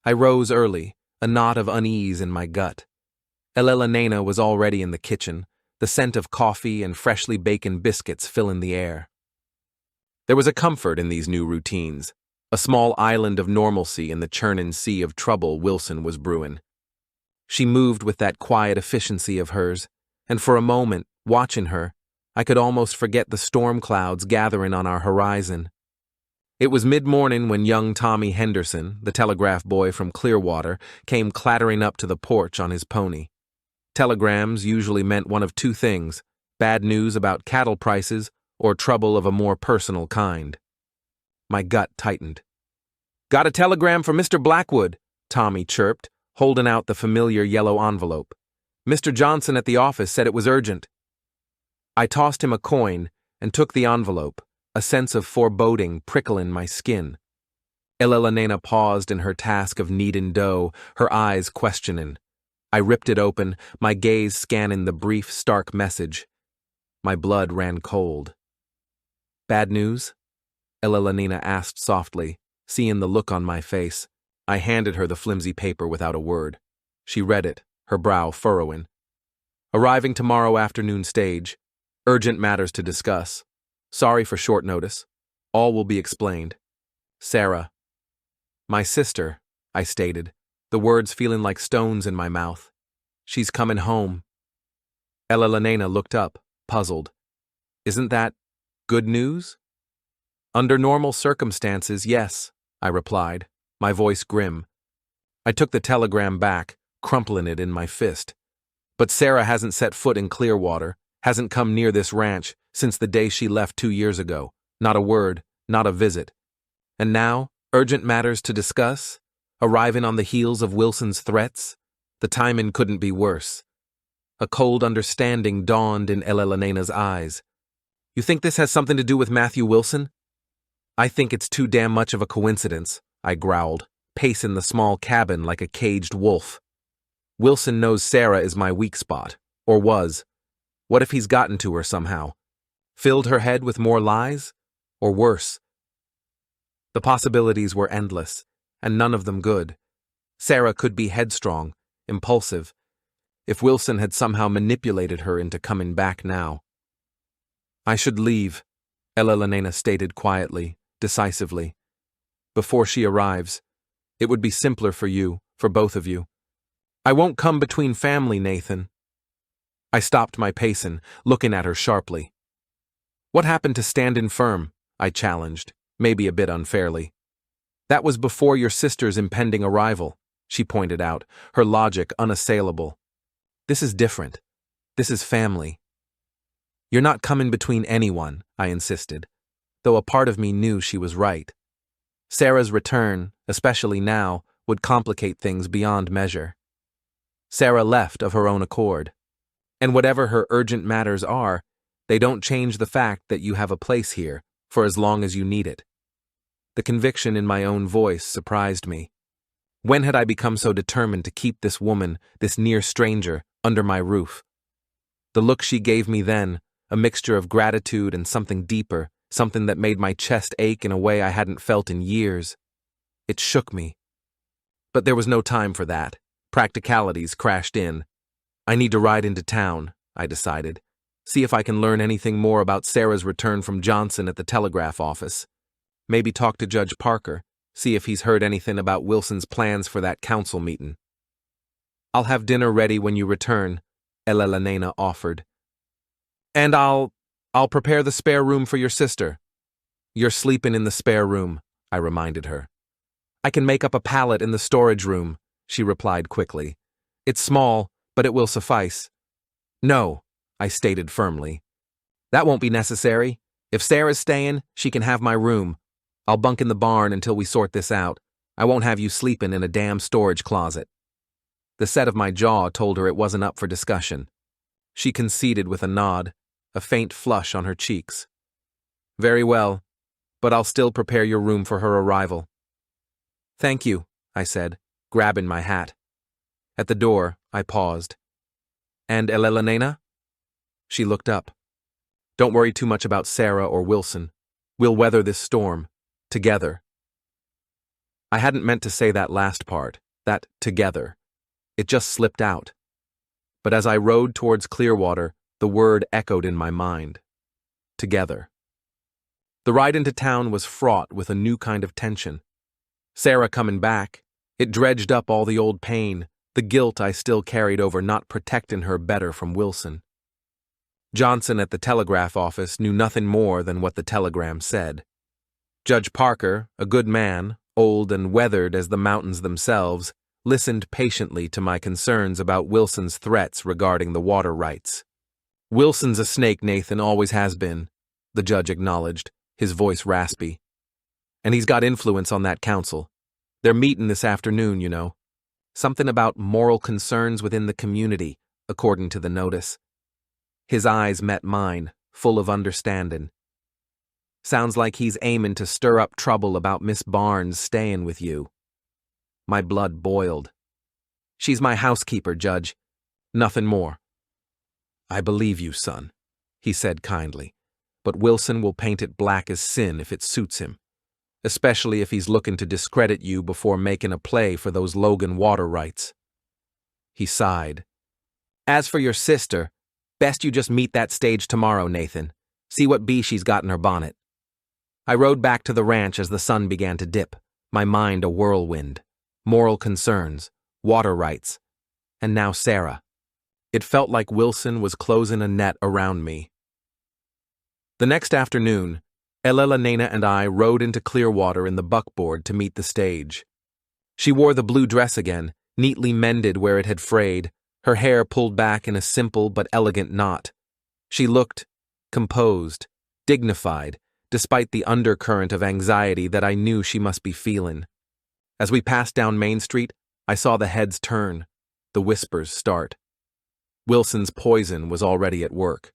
I rose early, a knot of unease in my gut. Elena was already in the kitchen, the scent of coffee and freshly baconed biscuits filling the air. There was a comfort in these new routines, a small island of normalcy in the churning sea of trouble Wilson was brewing. She moved with that quiet efficiency of hers, and for a moment, watching her, I could almost forget the storm clouds gathering on our horizon. It was mid-morning when young Tommy Henderson, the telegraph boy from Clearwater, came clattering up to the porch on his pony. Telegrams usually meant one of two things: bad news about cattle prices or trouble of a more personal kind. My gut tightened. "Got a telegram for Mr. Blackwood," Tommy chirped, holding out the familiar yellow envelope. "Mr. Johnson at the office said it was urgent." I tossed him a coin and took the envelope, a sense of foreboding prickling my skin. Elena paused in her task of kneading dough, her eyes questioning. I ripped it open, my gaze scanning the brief, stark message. My blood ran cold. "Bad news?" Elena asked softly, seeing the look on my face. I handed her the flimsy paper without a word. She read it, her brow furrowing. "Arriving tomorrow afternoon stage. Urgent matters to discuss. Sorry for short notice. All will be explained. Sarah." "My sister," I stated, the words feeling like stones in my mouth. "She's coming home." Elena looked up, puzzled. "Isn't that good news?" "Under normal circumstances, yes," I replied, my voice grim. I took the telegram back, crumpling it in my fist. "But Sarah hasn't set foot in Clearwater, hasn't come near this ranch since the day she left 2 years ago. Not a word, not a visit. And now, urgent matters to discuss? Arriving on the heels of Wilson's threats? The timing couldn't be worse." A cold understanding dawned in Elena's eyes. "You think this has something to do with Matthew Wilson?" "I think it's too damn much of a coincidence," I growled, pacing the small cabin like a caged wolf. "Wilson knows Sarah is my weak spot, or was. What if he's gotten to her somehow? Filled her head with more lies? Or worse?" The possibilities were endless, and none of them good. Sarah could be headstrong, impulsive. If Wilson had somehow manipulated her into coming back now. "I should leave," Elena stated quietly, decisively. "Before she arrives. It would be simpler for you, for both of you." "I won't come between family, Nathan." I stopped my pacing, looking at her sharply. "What happened to standing firm?" I challenged, maybe a bit unfairly. "That was before your sister's impending arrival," she pointed out, her logic unassailable. "This is different. This is family." "You're not coming between anyone," I insisted, though a part of me knew she was right. Sarah's return, especially now, would complicate things beyond measure. Sarah left of her own accord. And whatever her urgent matters are, they don't change the fact that you have a place here, for as long as you need it. The conviction in my own voice surprised me. When had I become so determined to keep this woman, this near stranger, under my roof? The look she gave me then, a mixture of gratitude and something deeper, something that made my chest ache in a way I hadn't felt in years. It shook me. But there was no time for that. Practicalities crashed in. I need to ride into town, I decided. See if I can learn anything more about Sarah's return from Johnson at the telegraph office. Maybe talk to Judge Parker, see if he's heard anything about Wilson's plans for that council meeting. "I'll have dinner ready when you return," Elena offered. "And I'll prepare the spare room for your sister." You're sleeping in the spare room, I reminded her. I can make up a pallet in the storage room, she replied quickly. It's small, but it will suffice. No, I stated firmly. That won't be necessary. If Sarah's staying, she can have my room. I'll bunk in the barn until we sort this out. I won't have you sleeping in a damn storage closet. The set of my jaw told her it wasn't up for discussion. She conceded with a nod, a faint flush on her cheeks. Very well, but I'll still prepare your room for her arrival. Thank you, I said, grabbing my hat. At the door, I paused. And Elena? She looked up. Don't worry too much about Sarah or Wilson. We'll weather this storm. Together. I hadn't meant to say that last part, that together. It just slipped out. But as I rode towards Clearwater, the word echoed in my mind. Together. The ride into town was fraught with a new kind of tension. Sarah coming back, it dredged up all the old pain, the guilt I still carried over not protecting her better from Wilson. Johnson at the telegraph office knew nothing more than what the telegram said. Judge Parker, a good man, old and weathered as the mountains themselves, listened patiently to my concerns about Wilson's threats regarding the water rights. Wilson's a snake, Nathan, always has been, the judge acknowledged, his voice raspy. And he's got influence on that council. They're meeting this afternoon, you know. Something about moral concerns within the community, according to the notice. His eyes met mine, full of understanding. Sounds like he's aiming to stir up trouble about Miss Barnes staying with you. My blood boiled. She's my housekeeper, Judge. Nothing more. I believe you, son, he said kindly, but Wilson will paint it black as sin if it suits him, especially if he's looking to discredit you before making a play for those Logan water rights. He sighed. As for your sister, best you just meet that stage tomorrow, Nathan. See what bee she's got in her bonnet. I rode back to the ranch as the sun began to dip, my mind a whirlwind. Moral concerns, water rights, and now Sarah. It felt like Wilson was closing a net around me. The next afternoon, Elena and I rode into Clearwater in the buckboard to meet the stage. She wore the blue dress again, neatly mended where it had frayed, her hair pulled back in a simple but elegant knot. She looked composed, dignified, despite the undercurrent of anxiety that I knew she must be feeling. As we passed down Main Street, I saw the heads turn, the whispers start. Wilson's poison was already at work.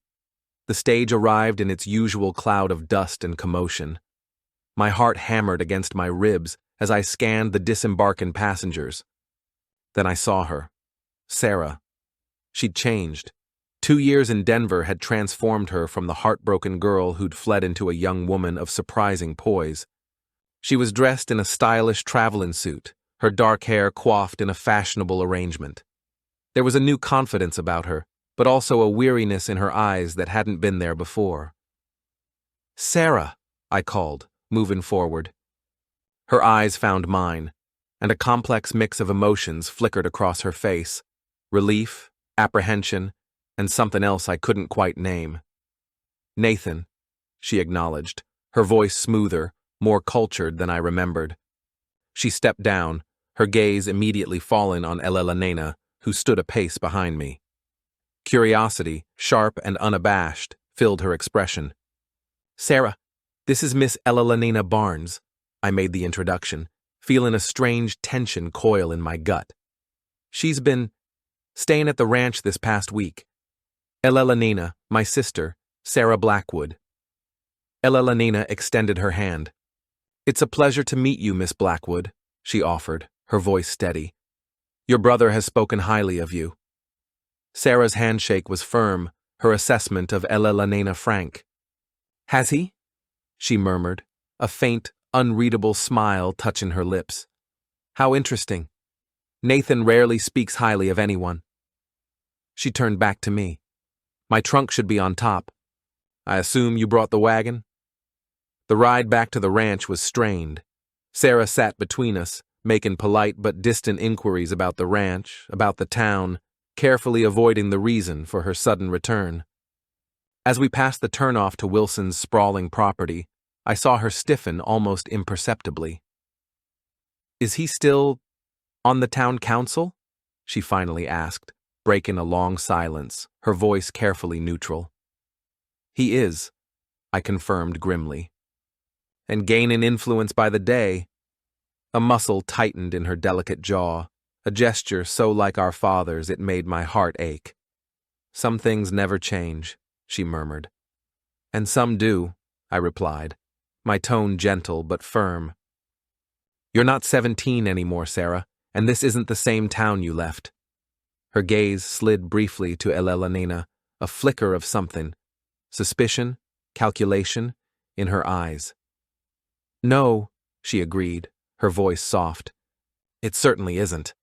The stage arrived in its usual cloud of dust and commotion. My heart hammered against my ribs as I scanned the disembarking passengers. Then I saw her. Sarah. She'd changed. 2 years in Denver had transformed her from the heartbroken girl who'd fled into a young woman of surprising poise. She was dressed in a stylish traveling suit, her dark hair coiffed in a fashionable arrangement. There was a new confidence about her, but also a weariness in her eyes that hadn't been there before. Sarah, I called, moving forward. Her eyes found mine, and a complex mix of emotions flickered across her face. Relief, apprehension, and something else I couldn't quite name. Nathan, she acknowledged, her voice smoother, more cultured than I remembered. She stepped down, her gaze immediately falling on Elena, who stood a pace behind me. Curiosity, sharp and unabashed, filled her expression. Sarah, this is Miss Elena Barnes, I made the introduction, feeling a strange tension coil in my gut. She's been staying at the ranch this past week. Elena, my sister, Sarah Blackwood. Elena extended her hand. It's a pleasure to meet you, Miss Blackwood, she offered, her voice steady. Your brother has spoken highly of you. Sarah's handshake was firm, her assessment of Elena frank. Has he? She murmured, a faint, unreadable smile touching her lips. How interesting. Nathan rarely speaks highly of anyone. She turned back to me. My trunk should be on top. I assume you brought the wagon? The ride back to the ranch was strained. Sarah sat between us, making polite but distant inquiries about the ranch, about the town, carefully avoiding the reason for her sudden return. As we passed the turnoff to Wilson's sprawling property, I saw her stiffen almost imperceptibly. "Is he still on the town council?" she finally asked, breaking a long silence, her voice carefully neutral. "He is," I confirmed grimly. "And gaining influence by the day." A muscle tightened in her delicate jaw, a gesture so like our father's it made my heart ache. "Some things never change," she murmured. "And some do," I replied, my tone gentle but firm. "You're not 17 anymore, Sarah, and this isn't the same town you left." Her gaze slid briefly to Elena, a flicker of something, suspicion, calculation, in her eyes. "No," she agreed, her voice soft. "It certainly isn't."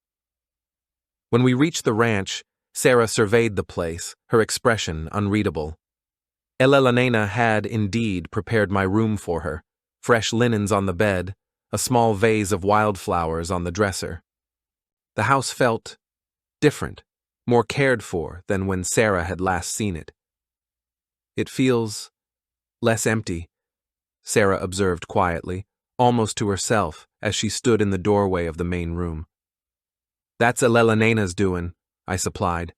When we reached the ranch, Sarah surveyed the place, her expression unreadable. Elena had, indeed, prepared my room for her, fresh linens on the bed, a small vase of wildflowers on the dresser. The house felt different, more cared for than when Sarah had last seen it. "It feels less empty," Sarah observed quietly, almost to herself, as she stood in the doorway of the main room. "That's Elena's doing," I supplied.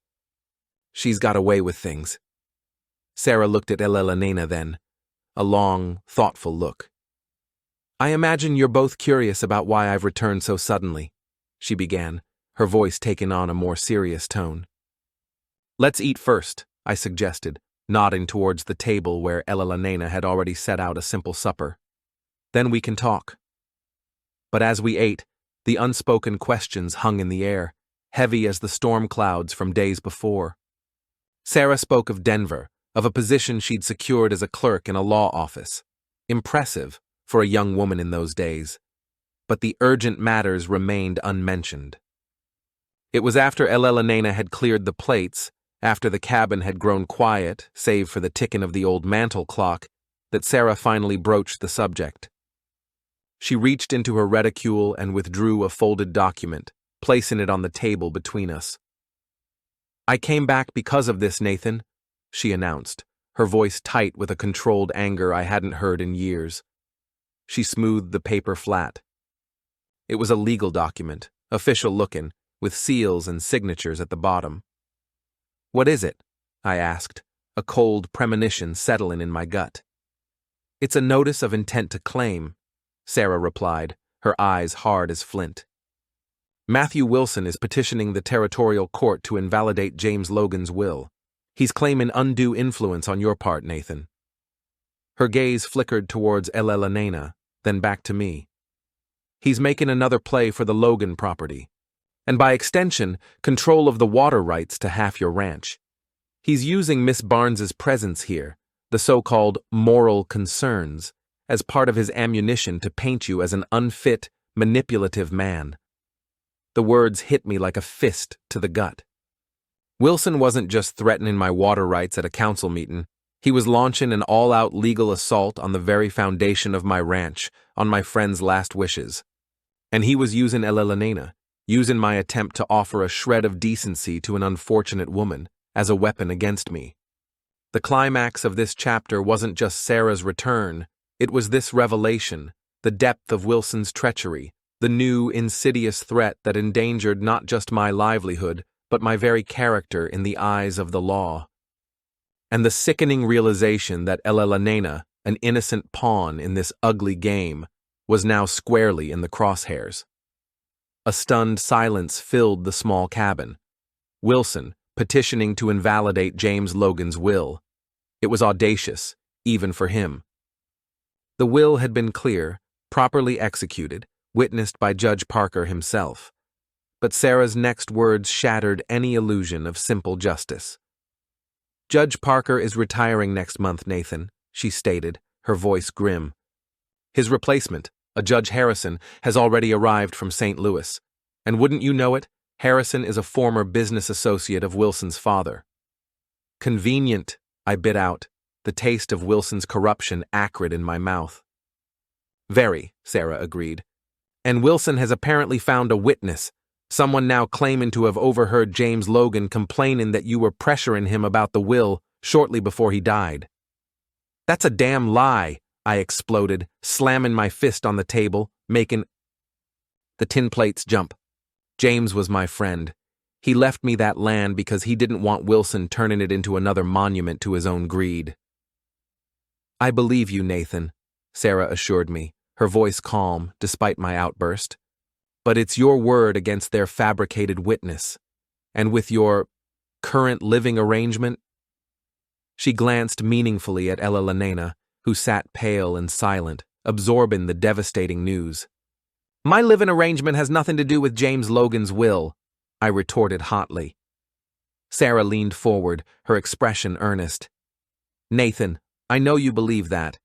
"She's got away with things." Sarah looked at Elena then, a long, thoughtful look. "I imagine you're both curious about why I've returned so suddenly," she began, her voice taking on a more serious tone. "Let's eat first," I suggested, nodding towards the table where Elena had already set out a simple supper. "Then we can talk." But as we ate, the unspoken questions hung in the air, heavy as the storm clouds from days before. Sarah spoke of Denver, of a position she'd secured as a clerk in a law office. Impressive for a young woman in those days. But the urgent matters remained unmentioned. It was after Elena had cleared the plates, after the cabin had grown quiet, save for the ticking of the old mantel clock, that Sarah finally broached the subject. She reached into her reticule and withdrew a folded document, placing it on the table between us. "I came back because of this, Nathan," she announced, her voice tight with a controlled anger I hadn't heard in years. She smoothed the paper flat. It was a legal document, official-looking, with seals and signatures at the bottom. "What is it?" I asked, a cold premonition settling in my gut. "It's a notice of intent to claim," Sarah replied, her eyes hard as flint. "Matthew Wilson is petitioning the territorial court to invalidate James Logan's will. He's claiming undue influence on your part, Nathan." Her gaze flickered towards Elena, then back to me. "He's making another play for the Logan property, and by extension, control of the water rights to half your ranch. He's using Miss Barnes's presence here, the so-called moral concerns, as part of his ammunition to paint you as an unfit, manipulative man." The words hit me like a fist to the gut. Wilson wasn't just threatening my water rights at a council meeting. He was launching an all-out legal assault on the very foundation of my ranch, on my friend's last wishes. And he was using Elena, using my attempt to offer a shred of decency to an unfortunate woman, as a weapon against me. The climax of this chapter wasn't just Sarah's return, it was this revelation, the depth of Wilson's treachery, the new, insidious threat that endangered not just my livelihood, but my very character in the eyes of the law. And the sickening realization that Elena, an innocent pawn in this ugly game, was now squarely in the crosshairs. A stunned silence filled the small cabin. Wilson, petitioning to invalidate James Logan's will. It was audacious, even for him. The will had been clear, properly executed, witnessed by Judge Parker himself. But Sarah's next words shattered any illusion of simple justice. "Judge Parker is retiring next month, Nathan," she stated, her voice grim. "His replacement, a Judge Harrison, has already arrived from St. Louis. And wouldn't you know it, Harrison is a former business associate of Wilson's father." "Convenient," I bit out, the taste of Wilson's corruption acrid in my mouth. "Very," Sarah agreed. "And Wilson has apparently found a witness, someone now claiming to have overheard James Logan complaining that you were pressuring him about the will shortly before he died." "That's a damn lie," I exploded, slamming my fist on the table, making the tin plates jump. James was my friend. He left me that land because he didn't want Wilson turning it into another monument to his own greed. I believe you, Nathan, Sarah assured me, her voice calm despite my outburst. But it's your word against their fabricated witness. And with your current living arrangement? She glanced meaningfully at Elelynena, who sat pale and silent, absorbing the devastating news. My living arrangement has nothing to do with James Logan's will, I retorted hotly. Sarah leaned forward, her expression earnest. Nathan, I know you believe that,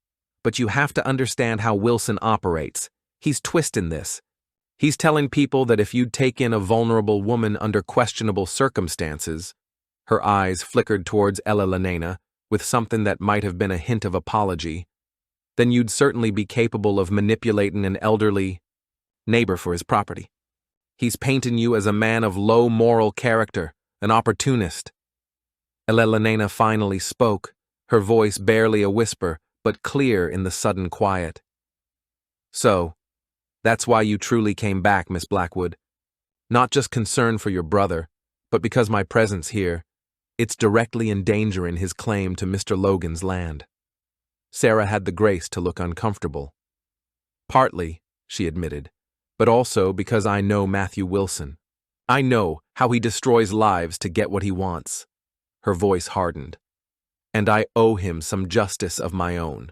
but you have to understand how Wilson operates. He's twisting this. He's telling people that if you'd take in a vulnerable woman under questionable circumstances, her eyes flickered towards Elelynena with something that might have been a hint of apology, then you'd certainly be capable of manipulating an elderly neighbor for his property. He's painting you as a man of low moral character, an opportunist. Elelynena finally spoke, her voice barely a whisper, but clear in the sudden quiet. So, that's why you truly came back, Miss Blackwood. Not just concern for your brother, but because my presence here, it's directly endangering his claim to Mr. Logan's land. Sarah had the grace to look uncomfortable. Partly, she admitted, but also because I know Matthew Wilson. I know how he destroys lives to get what he wants. Her voice hardened. And I owe him some justice of my own.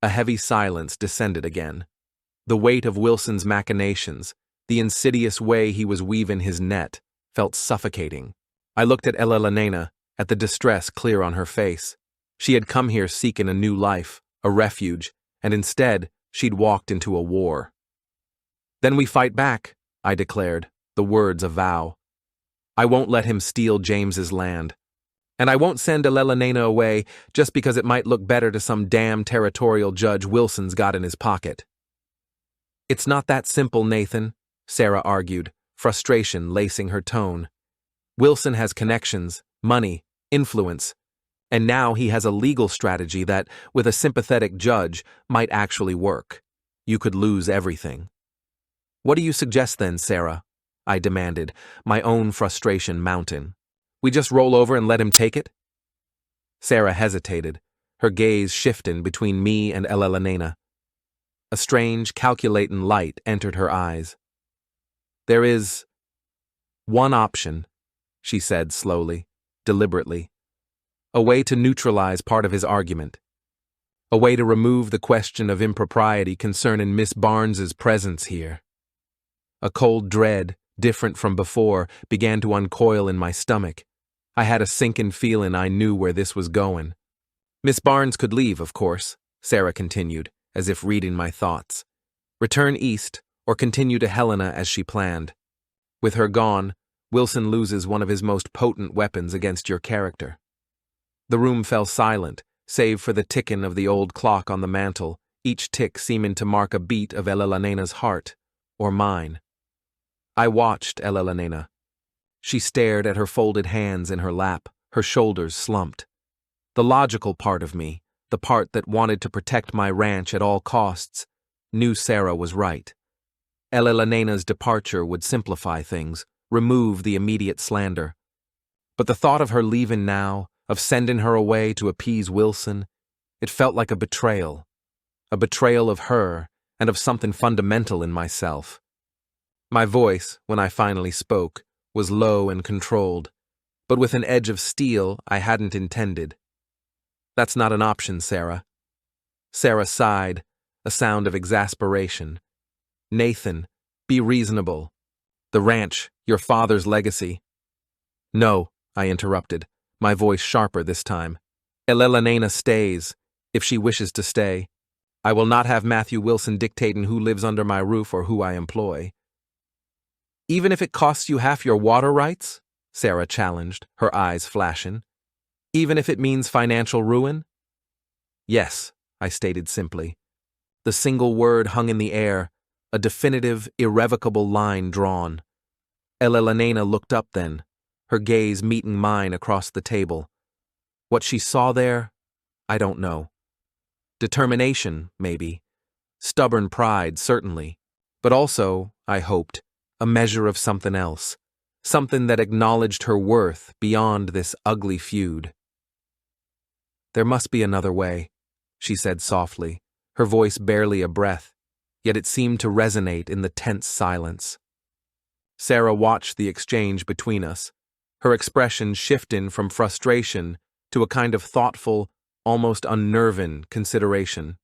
A heavy silence descended again. The weight of Wilson's machinations, the insidious way he was weaving his net, felt suffocating. I looked at Elelynena, at the distress clear on her face. She had come here seeking a new life, a refuge, and instead, she'd walked into a war. Then we fight back, I declared, the words a vow. I won't let him steal James's land. And I won't send Elelynena away just because it might look better to some damn territorial judge Wilson's got in his pocket. It's not that simple, Nathan, Sarah argued, frustration lacing her tone. Wilson has connections, money, influence, and now he has a legal strategy that, with a sympathetic judge, might actually work. You could lose everything. What do you suggest then, Sarah? I demanded, my own frustration mounting. We just roll over and let him take it? Sarah hesitated, her gaze shifting between me and Elelynena. A strange, calculating light entered her eyes. There is one option, she said slowly, deliberately. A way to neutralize part of his argument. A way to remove the question of impropriety concerning Miss Barnes's presence here. A cold dread, different from before, began to uncoil in my stomach. I had a sinking feeling I knew where this was going. Miss Barnes could leave, of course, Sarah continued, as if reading my thoughts. Return east, or continue to Helena as she planned. With her gone, Wilson loses one of his most potent weapons against your character. The room fell silent, save for the ticking of the old clock on the mantel, each tick seeming to mark a beat of Elelynena's heart, or mine. I watched Elelynena. She stared at her folded hands in her lap, her shoulders slumped. The logical part of me, the part that wanted to protect my ranch at all costs, knew Sarah was right. Elelynena's departure would simplify things, remove the immediate slander. But the thought of her leaving now, of sending her away to appease Wilson, it felt like a betrayal of her and of something fundamental in myself. My voice, when I finally spoke, was low and controlled, but with an edge of steel I hadn't intended. That's not an option, Sarah. Sarah sighed, a sound of exasperation. Nathan, be reasonable. The ranch, your father's legacy. No, I interrupted, my voice sharper this time. Elelynena stays, if she wishes to stay. I will not have Matthew Wilson dictating who lives under my roof or who I employ. Even if it costs you half your water rights? Sarah challenged, her eyes flashing. Even if it means financial ruin? Yes, I stated simply. The single word hung in the air, a definitive, irrevocable line drawn. Elelynena looked up then, her gaze meeting mine across the table. What she saw there, I don't know. Determination, maybe. Stubborn pride, certainly. But also, I hoped, a measure of something else. Something that acknowledged her worth beyond this ugly feud. "There must be another way," she said softly, her voice barely a breath, yet it seemed to resonate in the tense silence. Sarah watched the exchange between us, her expression shifting from frustration to a kind of thoughtful, almost unnerving consideration.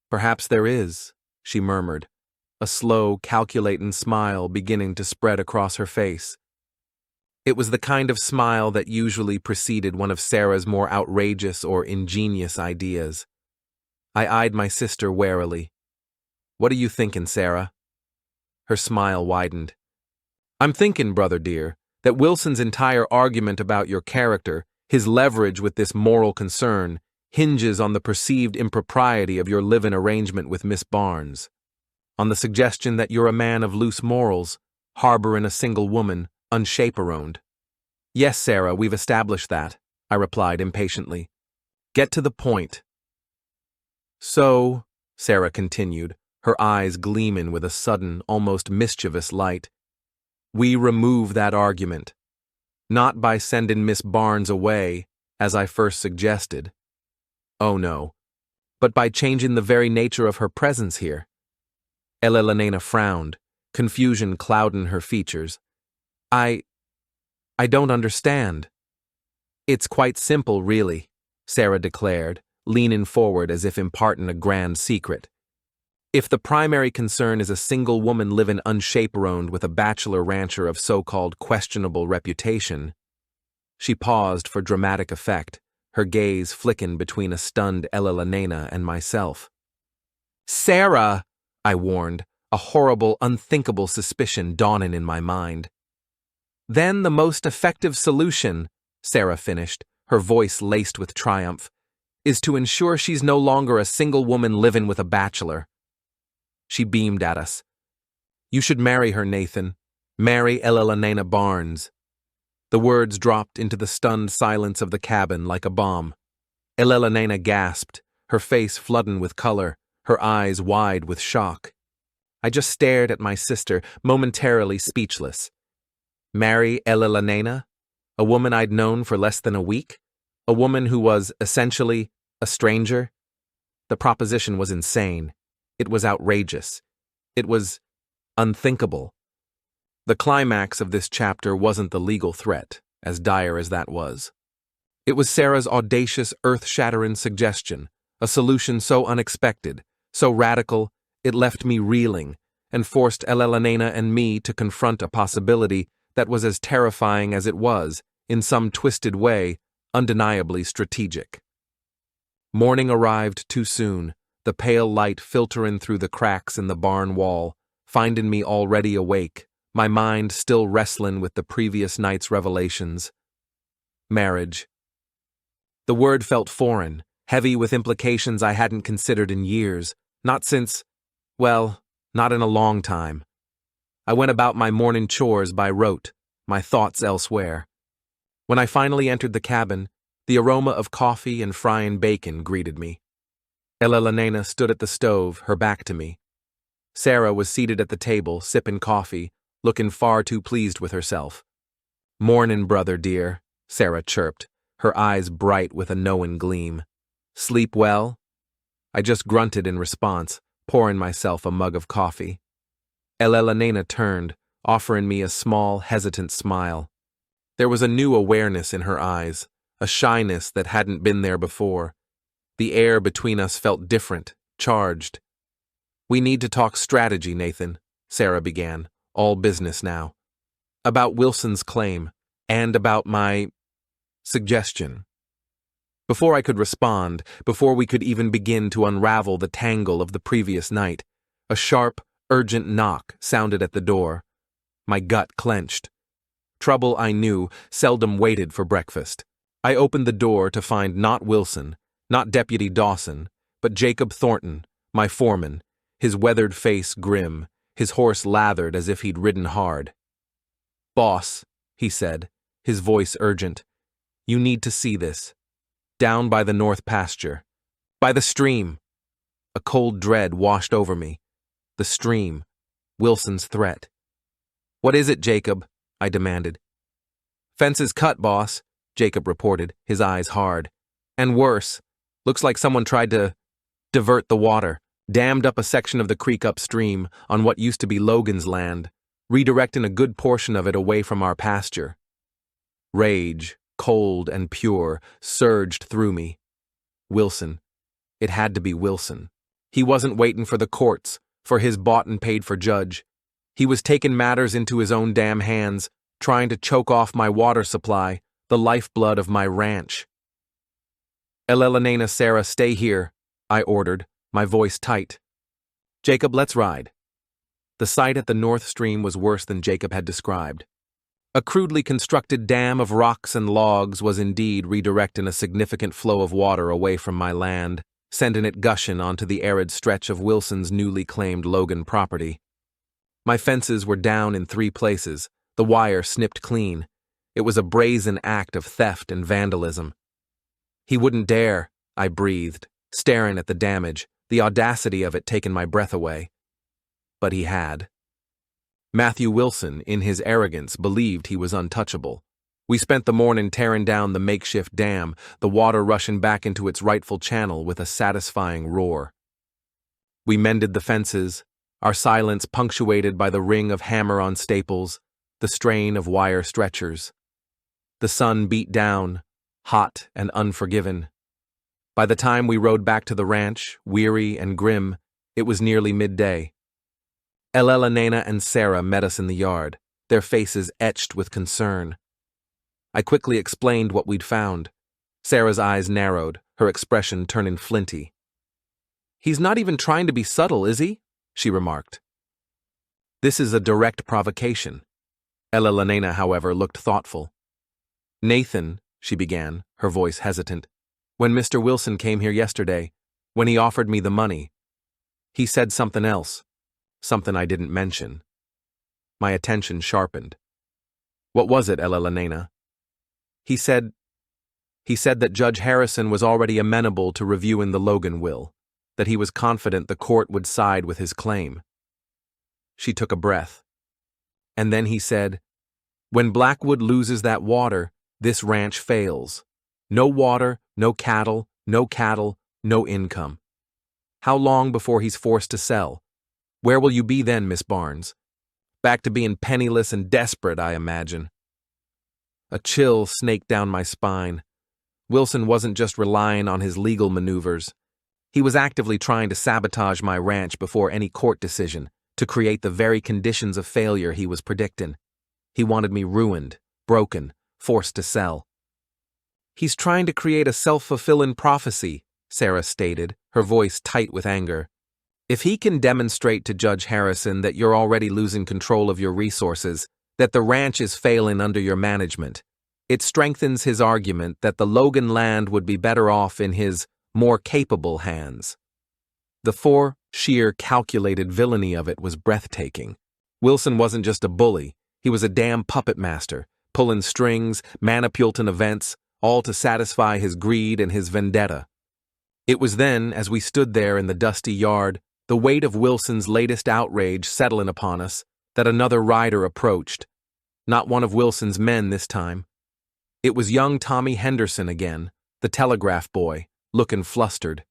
"Perhaps there is," she murmured, a slow, calculating smile beginning to spread across her face. It was the kind of smile that usually preceded one of Sarah's more outrageous or ingenious ideas. I eyed my sister warily. "What are you thinking, Sarah?" Her smile widened. "I'm thinking, brother dear, that Wilson's entire argument about your character, his leverage with this moral concern, hinges on the perceived impropriety of your live-in arrangement with Miss Barnes. On the suggestion that you're a man of loose morals, harboring a single woman, unchaperoned." "Yes, Sarah, we've established that," I replied impatiently. "Get to the point." "So," Sarah continued, her eyes gleaming with a sudden, almost mischievous light, "we remove that argument. Not by sending Miss Barnes away, as I first suggested. Oh no. But by changing the very nature of her presence here." Elena frowned, confusion clouding her features. I don't understand." "It's quite simple, really," Sarah declared, leaning forward as if imparting a grand secret. "If the primary concern is a single woman living unchaperoned with a bachelor rancher of so-called questionable reputation—" She paused for dramatic effect, her gaze flicking between a stunned Elena and myself. "Sarah!" I warned, a horrible, unthinkable suspicion dawning in my mind. "Then the most effective solution," Sarah finished, her voice laced with triumph, "is to ensure she's no longer a single woman living with a bachelor." She beamed at us. "You should marry her, Nathan. Marry Elena Barnes." The words dropped into the stunned silence of the cabin like a bomb. Elena gasped, her face flooding with color, her eyes wide with shock. I just stared at my sister, momentarily speechless. Marry Elena? A woman I'd known for less than a week? A woman who was, essentially, a stranger? The proposition was insane. It was outrageous. It was unthinkable. The climax of this chapter wasn't the legal threat, as dire as that was. It was Sarah's audacious, earth-shattering suggestion, a solution so unexpected, so radical, it left me reeling, and forced Elena and me to confront a possibility that was as terrifying as it was, in some twisted way, undeniably strategic. Morning arrived too soon, the pale light filtering through the cracks in the barn wall, finding me already awake, my mind still wrestling with the previous night's revelations. Marriage. The word felt foreign, heavy with implications I hadn't considered in years, not since, well, not in a long time. I went about my morning chores by rote, my thoughts elsewhere. When I finally entered the cabin, the aroma of coffee and frying bacon greeted me. Elena stood at the stove, her back to me. Sarah was seated at the table, sipping coffee, looking far too pleased with herself. "Mornin', brother dear," Sarah chirped, her eyes bright with a knowing gleam. "Sleep well?" I just grunted in response, pouring myself a mug of coffee. Elena turned, offering me a small, hesitant smile. There was a new awareness in her eyes, a shyness that hadn't been there before. The air between us felt different, charged. "We need to talk strategy, Nathan," Sarah began, all business now. "About Wilson's claim, and about my suggestion." Before I could respond, before we could even begin to unravel the tangle of the previous night, a sharp, urgent knock sounded at the door. My gut clenched. Trouble, I knew, seldom waited for breakfast. I opened the door to find not Wilson, not Deputy Dawson, but Jacob Thornton, my foreman, his weathered face grim, his horse lathered as if he'd ridden hard. "Boss," he said, his voice urgent, "you need to see this. Down by the north pasture. By the stream. A cold dread washed over me. The stream. Wilson's threat. What is it, Jacob? I demanded. Fence is cut, boss, Jacob reported, his eyes hard. And worse. Looks like someone tried to divert the water, dammed up a section of the creek upstream on what used to be Logan's land, redirecting a good portion of it away from our pasture. Rage, cold and pure, surged through me. Wilson. It had to be Wilson. He wasn't waiting for the courts, for his bought and paid for judge. He was taking matters into his own damn hands, trying to choke off my water supply, the lifeblood of my ranch. Elena, Sarah, stay here, I ordered, my voice tight. Jacob, let's ride. The sight at the North Stream was worse than Jacob had described. A crudely constructed dam of rocks and logs was indeed redirecting a significant flow of water away from my land, sending it gushing onto the arid stretch of Wilson's newly claimed Logan property. My fences were down in 3 places, the wire snipped clean. It was a brazen act of theft and vandalism. He wouldn't dare, I breathed, staring at the damage, the audacity of it taking my breath away. But he had. Matthew Wilson, in his arrogance, believed he was untouchable. We spent the morning tearing down the makeshift dam, the water rushing back into its rightful channel with a satisfying roar. We mended the fences, our silence punctuated by the ring of hammer on staples, the strain of wire stretchers. The sun beat down, hot and unforgiving. By the time we rode back to the ranch, weary and grim, it was nearly midday. Elena and Sarah met us in the yard, their faces etched with concern. I quickly explained what we'd found. Sarah's eyes narrowed, her expression turning flinty. He's not even trying to be subtle, is he? She remarked. This is a direct provocation. Elena, however, looked thoughtful. Nathan, she began, her voice hesitant, when Mr. Wilson came here yesterday, when he offered me the money, he said something else, something I didn't mention. My attention sharpened. What was it, Elena? He said that Judge Harrison was already amenable to reviewing the Logan will, that he was confident the court would side with his claim. She took a breath. And then he said, when Blackwood loses that water, this ranch fails. No water, no cattle, no income. How long before he's forced to sell? Where will you be then, Miss Barnes? Back to being penniless and desperate, I imagine. A chill snaked down my spine. Wilson wasn't just relying on his legal maneuvers. He was actively trying to sabotage my ranch before any court decision, to create the very conditions of failure he was predicting. He wanted me ruined, broken, forced to sell. He's trying to create a self-fulfilling prophecy, Sarah stated, her voice tight with anger. If he can demonstrate to Judge Harrison that you're already losing control of your resources, that the ranch is failing under your management, it strengthens his argument that the Logan land would be better off in his more capable hands. The sheer calculated villainy of it was breathtaking. Wilson wasn't just a bully, he was a damn puppet master, pulling strings, manipulating events, all to satisfy his greed and his vendetta. It was then, as we stood there in the dusty yard, the weight of Wilson's latest outrage settling upon us, that another rider approached. Not one of Wilson's men this time. It was young Tommy Henderson again, the telegraph boy, looking flustered.